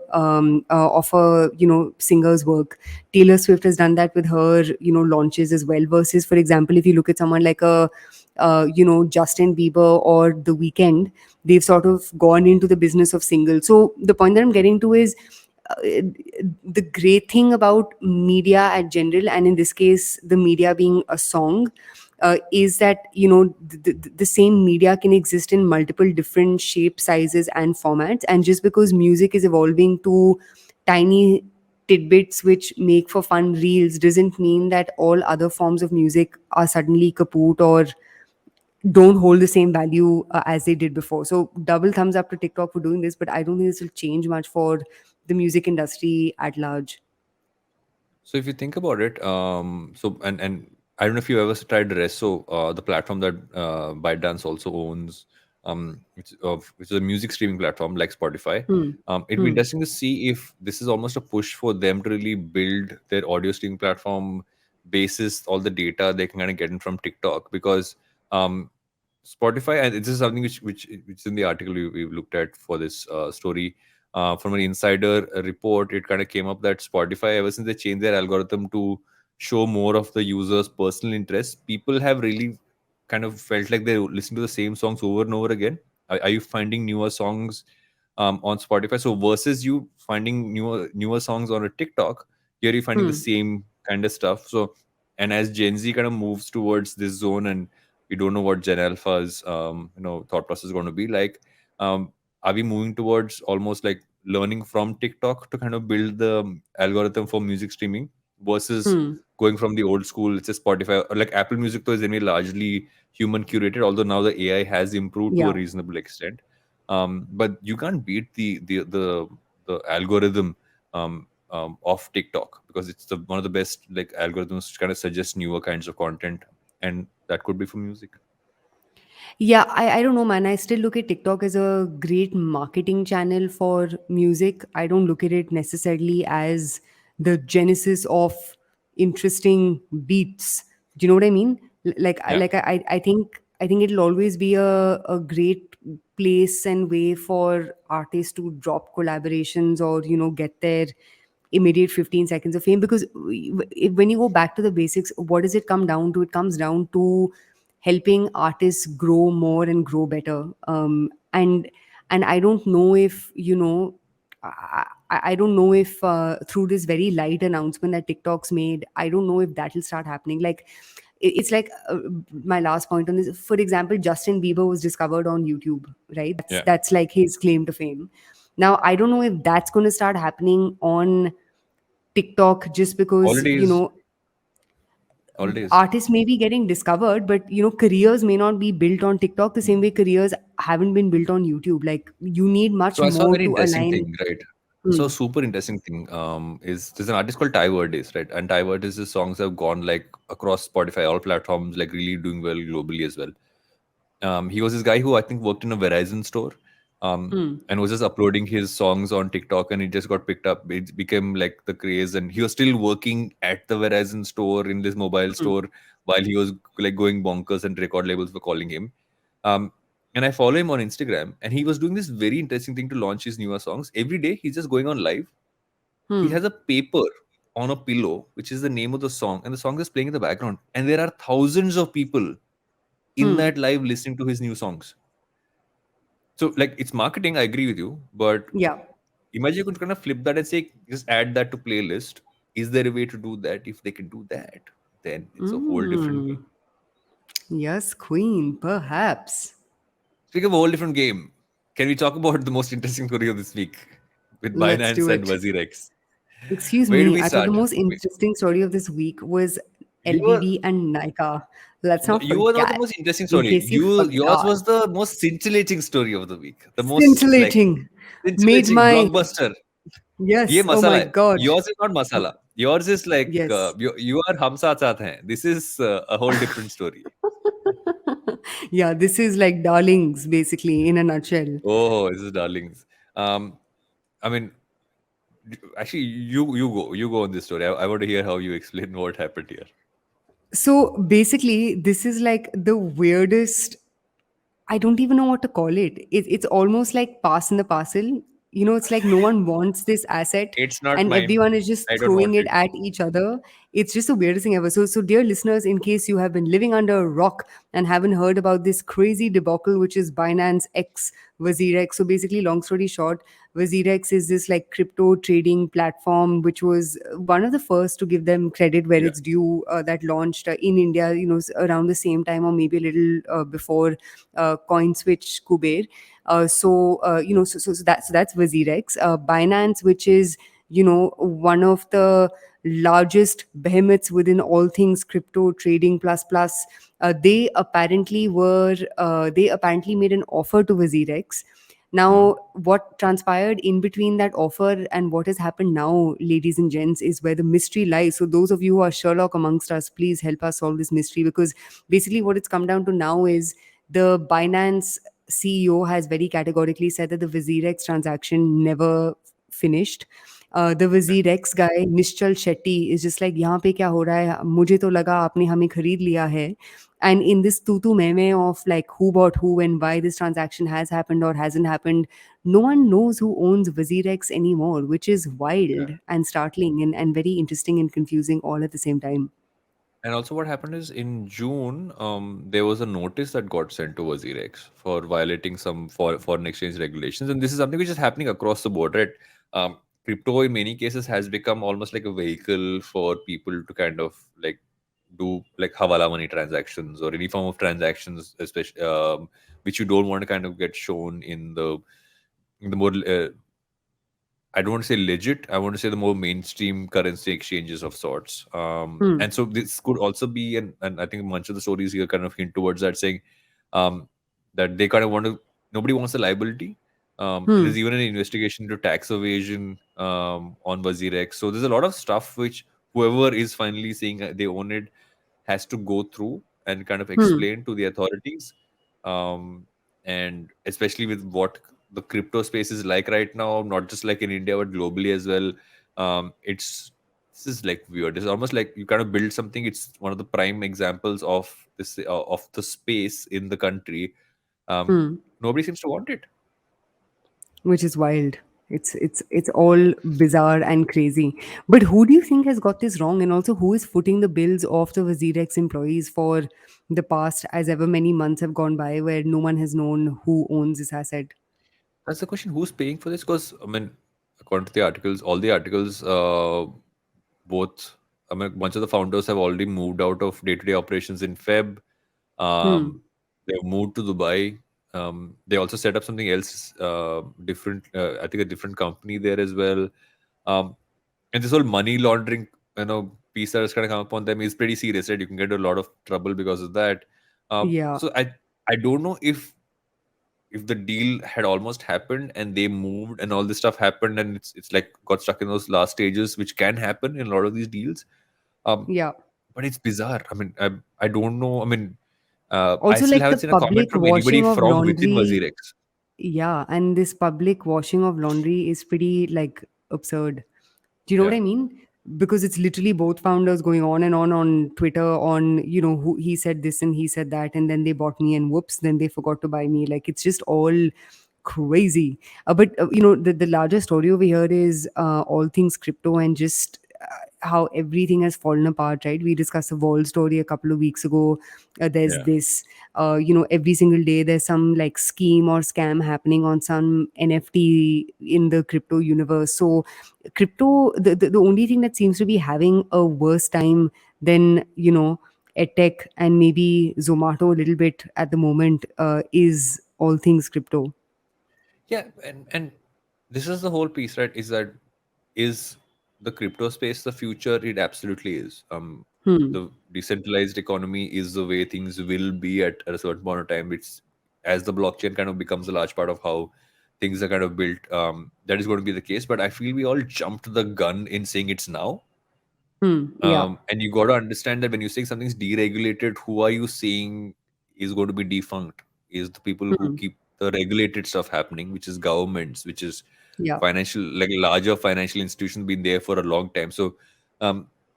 singer's work. Taylor Swift has done that with her launches as well. Versus, for example, if you look at someone like a Justin Bieber or The Weeknd, they've sort of gone into the business of singles. So the point that I'm getting to is uh, the great thing about media at general, and in this case, the media being a song, is that, the same media can exist in multiple different shapes, sizes, and formats. And just because music is evolving to tiny tidbits which make for fun reels doesn't mean that all other forms of music are suddenly kaput or don't hold the same value as they did before. So double thumbs up to TikTok for doing this, but I don't think this will change much for the music industry at large. So if you think about it, so and I don't know if you ever tried Resso, the platform that ByteDance also owns, which is a music streaming platform like Spotify. Hmm. It'd be Hmm. interesting to see if this is almost a push for them to really build their audio streaming platform basis all the data they can kind of get in from TikTok, because um, Spotify, and this is something which is in the article we've looked at for this story. From an insider report, it kind of came up that Spotify, ever since they changed their algorithm to show more of the users' personal interests, people have really kind of felt like they listen to the same songs over and over again. Are you finding newer songs on Spotify? So versus you finding newer songs on a TikTok, here you're finding the Hmm. same kind of stuff. So, and as Gen Z kind of moves towards this zone, and we don't know what Gen Alpha's thought process is going to be like. Um, are we moving towards almost like learning from TikTok to kind of build the algorithm for music streaming versus Hmm. going from the old school, it's just Spotify or like Apple Music, though is anyway largely human curated, although now the AI has improved to a Yeah. reasonable extent. But you can't beat the algorithm of TikTok, because it's the one of the best like algorithms to kind of suggest newer kinds of content, and that could be for music. Yeah, I don't know, man. I still look at TikTok as a great marketing channel for music. I don't look at it necessarily as the genesis of interesting beats. Do you know what I mean? Yeah. I think it'll always be a great place and way for artists to drop collaborations or, get their immediate 15 seconds of fame. Because when you go back to the basics, what does it come down to? It comes down to helping artists grow more and grow better. And I don't know if, I don't know if through this very light announcement that TikTok's made, I don't know if that'll start happening. Like, it's like, my last point on this. For example, Justin Bieber was discovered on YouTube, right? That's Yeah. that's like his claim to fame. Now, I don't know if that's going to start happening on TikTok, just because, Already is. Already is. artists may be getting discovered, but, careers may not be built on TikTok the same way careers haven't been built on YouTube. Like, you need much So I saw a more very to interesting align. thing, right? So Hmm. super interesting thing is there's an artist called Ty Days, right? And Ty Days' songs have gone like across Spotify, all platforms, like really doing well globally as well. He was this guy who I think worked in a Verizon store, Hmm. and was just uploading his songs on TikTok, and it just got picked up. It became like the craze, and he was still working at the Verizon store in this mobile Hmm. store while he was like going bonkers, and record labels were calling him. Um, and I follow him on Instagram, and he was doing this very interesting thing to launch his newer songs. Every day, he's just going on live. He Hmm. has a paper on a pillow, which is the name of the song, and the song is playing in the background. And there are thousands of people in Hmm. that live listening to his new songs. So, like, it's marketing. I agree with you, but Yeah. imagine you could kind of flip that and say, just add that to playlist. Is there a way to do that? If they can do that, then it's a whole different Hmm. game. Yes, Queen, perhaps. Speaking of a whole different game, can we talk about the most interesting story of this week with Let's Binance do and it. WazirX? Excuse Where do me. we I thought the start? most interesting story of this week was You were LVB and Nykaa. Let's no, not you were not the forget. most interesting In story. case you Yours forgot. was the most scintillating story of the week. The most like Scintillating. Made scintillating my. blockbuster. ये Yes. Oh masala my hai. God. Yours is not masala. Yours is like Yes. you are hum saath saath hain. This is a whole different story. Yeah, this is like darlings, basically, in a nutshell. Oh, this is darlings. Um, I mean, actually, you go on this story. I want to hear how you explain what happened here. So basically, this is like the weirdest. I don't even know what to call it. It's almost like pass in the parcel. It's like no one wants this asset, It's not and mine. everyone is just I don't throwing want it it. at each other. It's just the weirdest thing ever. So dear listeners, in case you have been living under a rock and haven't heard about this crazy debacle, which is Binance X WazirX. So basically, long story short, WazirX is this like crypto trading platform, which was one of the first to give them credit where Yeah. it's due. That launched in India, around the same time or maybe a little before CoinSwitch Kuber. So that's WazirX. Binance, which is one of the largest behemoths within all things crypto trading plus plus. They apparently made an offer to WazirX. Hmm. Now, what transpired in between that offer and what has happened now, ladies and gents, is where the mystery lies. So, those of you who are Sherlock amongst us, please help us solve this mystery, because basically, what it's come down to now is the Binance CEO has very categorically said that the WazirX transaction never finished. The Okay. WazirX guy, Nishchal Shetty, is just like, यहाँ पे क्या हो रहा है? मुझे तो लगा आपने हमें खरीद लिया है. And in this tutu meme of like who bought who and why this transaction has happened or hasn't happened, no one knows who owns WazirX anymore, which is Yeah. wild and startling and very interesting and confusing all at the same time. And also, what happened is in June, there was a notice that got sent to WazirX for violating some foreign exchange regulations, and this is something which is happening across the board, right? Crypto, in many cases, has become almost like a vehicle for people to kind of like do like hawala money transactions or any form of transactions, especially which you don't want to kind of get shown in the more I don't want to say legit. I want to say the more mainstream currency exchanges of sorts. Hmm. And so this could also be, and I think much of the stories here kind of hint towards that, saying um, that they kind of want to. Nobody wants the liability. There's Hmm. even an investigation into tax evasion on WazirX. So there's a lot of stuff which whoever is finally saying they own it has to go through and kind of Hmm. explain to the authorities. And especially with what the crypto space is like right now, not just like in India but globally as well. It's This is like weird. It's almost like you kind of build something. It's one of the prime examples of this of the space in the country. Um, Hmm. Nobody seems to want it. Which is wild. It's all bizarre and crazy. But who do you think has got this wrong? And also, who is footing the bills of the WazirX employees for the past as ever many months have gone by where no one has known who owns this asset? That's the question. Who's paying for this? Because I mean, according to the articles, all the articles, both I mean, bunch of the founders have already moved out of day-to-day operations in Feb. Hmm. They've moved to Dubai. They also set up something else, different. I think a different company there as well. Um, and this whole money laundering, piece that has kind of come upon them is pretty serious, right? You can get a lot of trouble because of that. Yeah. So I don't know if the deal had almost happened and they moved and all this stuff happened and it's like got stuck in those last stages, which can happen in a lot of these deals. Um, Yeah. but it's bizarre. I mean, I don't know. I mean, I Also, still like the haven't seen a comment public from anybody washing of from within laundry. WazirX. Yeah. And this public washing of laundry is pretty like absurd. Do you know what Yeah, I mean? Because it's literally both founders going on Twitter on, who he said this and he said that, and then they bought me, and whoops, then they forgot to buy me. Like it's just all crazy. But the larger story over here is all things crypto and just how everything has fallen apart, right? We discussed the Wall story a couple of weeks ago. There's yeah, this, every single day there's some like scheme or scam happening on some NFT in the crypto universe. So crypto, the only thing that seems to be having a worse time than edtech and maybe Zomato a little bit at the moment is all things crypto. yeah. And this is the whole piece, right? Is the crypto space the future? It absolutely is. Hmm. The decentralized economy is the way things will be at a certain point of time. It's as the blockchain kind of becomes a large part of how things are kind of built. That is going to be the case. But I feel we all jumped the gun in saying it's now. Hmm. Yeah. And you got to understand that when you say something's deregulated, who are you saying is going to be defunct? Is the people who Hmm. keep the regulated stuff happening, which is governments, which is Yeah. financial, like larger financial institutions, been there for a long time. So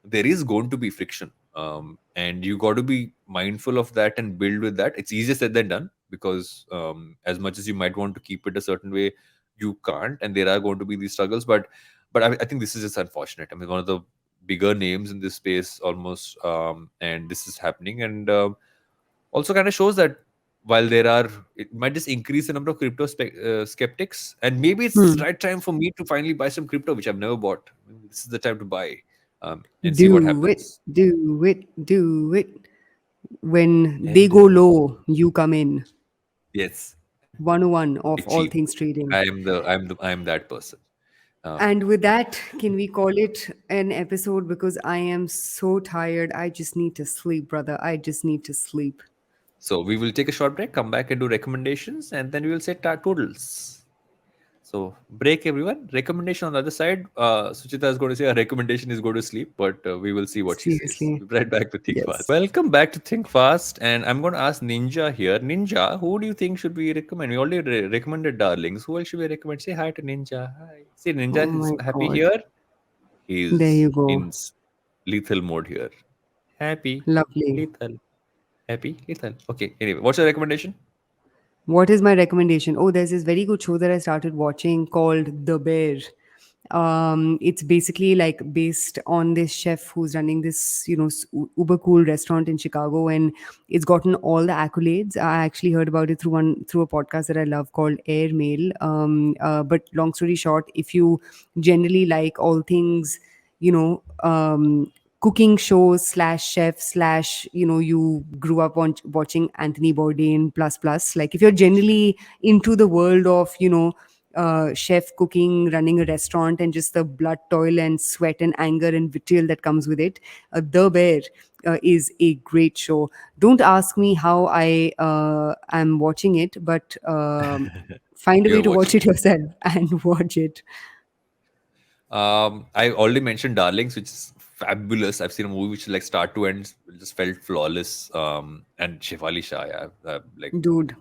there is going to be friction, and you got to be mindful of that and build with that. It's easier said than done because as much as you might want to keep it a certain way, you can't, and there are going to be these struggles. But I think this is just unfortunate. I mean, one of the bigger names in this space almost, and this is happening, and also kind of shows that while it might just increase the number of crypto skeptics, and maybe it's the Hmm. right time for me to finally buy some crypto, which I've never bought. This is the time to buy, and see what Do it, happens. do it, do it. When they And go low, you come in. yes, 101 buy of all cheap. things trading. I'm that person. Um, And with that, can we call it an episode? Because I am so tired. I just need to sleep, brother. I just need to sleep. so we will take a short break, come back and do recommendations, and then we will set our totals. So break, everyone. Recommendation on the other side. Suchita is going to say a recommendation is go to sleep, but we will see what she says. Seriously. We'll be right back to Think Fast. Yes. Welcome back to Think Fast, and I'm going to ask Ninja here. Ninja, who do you think should we recommend? We already recommended Darlings. Who else should we recommend? Say hi to Ninja. Hi. See, Oh Ninja is my happy God. here. There He's you go. in lethal mode here. Happy, Lovely. lethal, happy, lethal. Okay. Anyway, what's your recommendation? What is my recommendation? Oh, there's this very good show that I started watching called The Bear. It's basically like based on this chef who's running this, uber cool restaurant in Chicago, and it's gotten all the accolades. I actually heard about it through a podcast that I love called Airmail. But long story short, if you generally like all things, you know, cooking shows slash chef slash you grew up on watching Anthony Bourdain plus, like if you're generally into the world of chef cooking, running a restaurant, and just the blood, toil, and sweat and anger and vitriol that comes with it, The Bear is a great show. Don't ask me how I am watching it, but find a way You're to watch watching it it. yourself and watch it. I already mentioned Darlings, which is fabulous. I've seen a movie which like start to end just felt flawless. And Shefali Shah, yeah, like Dude,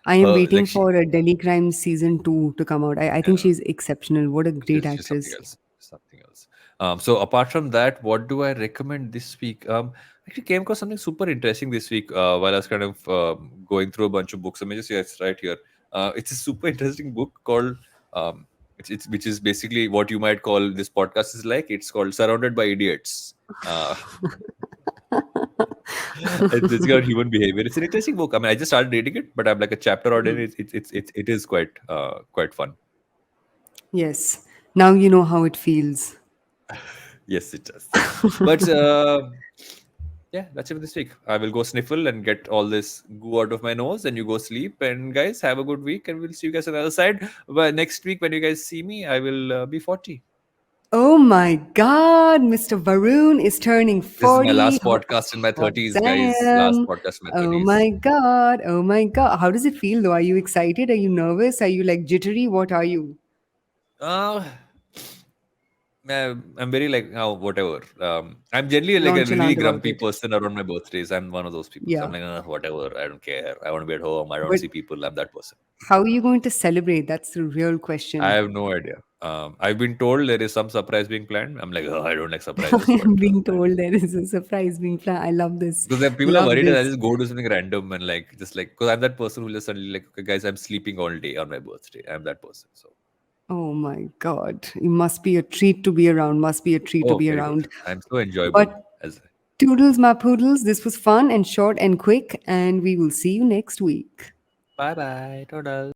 I am her, waiting like for a Delhi Crime season 2 to come out. I think uh, she's exceptional. What a great she's something actress. else, something else. So apart from that, what do I recommend this week? Actually came across something super interesting this week while I was kind of going through a bunch of books. Let me just say it's right here. It's a super interesting book called it's which is basically what you might call this podcast is like. It's called Surrounded by Idiots. Uh, it's about human behavior. It's an interesting book. I mean, I just started reading it, but I'm like a chapter out in it. It is quite fun. Yes. Now you know how it feels. Yes, it does. But yeah, that's it for this week. I will go sniffle and get all this goo out of my nose, and you go sleep. And guys, have a good week, and we'll see you guys on the other side. But next week, when you guys see me, I will be 40. Oh my God, Mr. Varun is turning This is my 40. last podcast in my Hot 30s, guys. Last damn. podcast in my Oh 30s. my God. Oh my God. How does it feel though? Are you excited? Are you nervous? Are you like jittery? What are you? Uh, I'm very like, oh, whatever. I'm generally like a really Nonchalant about grumpy it. person around my birthdays. I'm one of those people. So I'm Yeah. like, whatever. I don't care. I want to be at home. I don't But see people. I'm that person. how are you going to celebrate? That's the real I question. have no idea. I've been told there is some surprise being planned. I'm like, oh, I don't like surprises, I but am being told there is a surprise being planned. I love this. because people are Love worried that I this. just go do something random and like just like because I'm that person who just suddenly like, okay, guys, I'm sleeping all day on my birthday. I'm that person. So Oh my God. You must be a treat to be around. Must be a treat to oh, be very good. around. I'm so enjoyable But as toodles, my poodles, this was fun and short and quick, and we will see you next week. bye bye, total.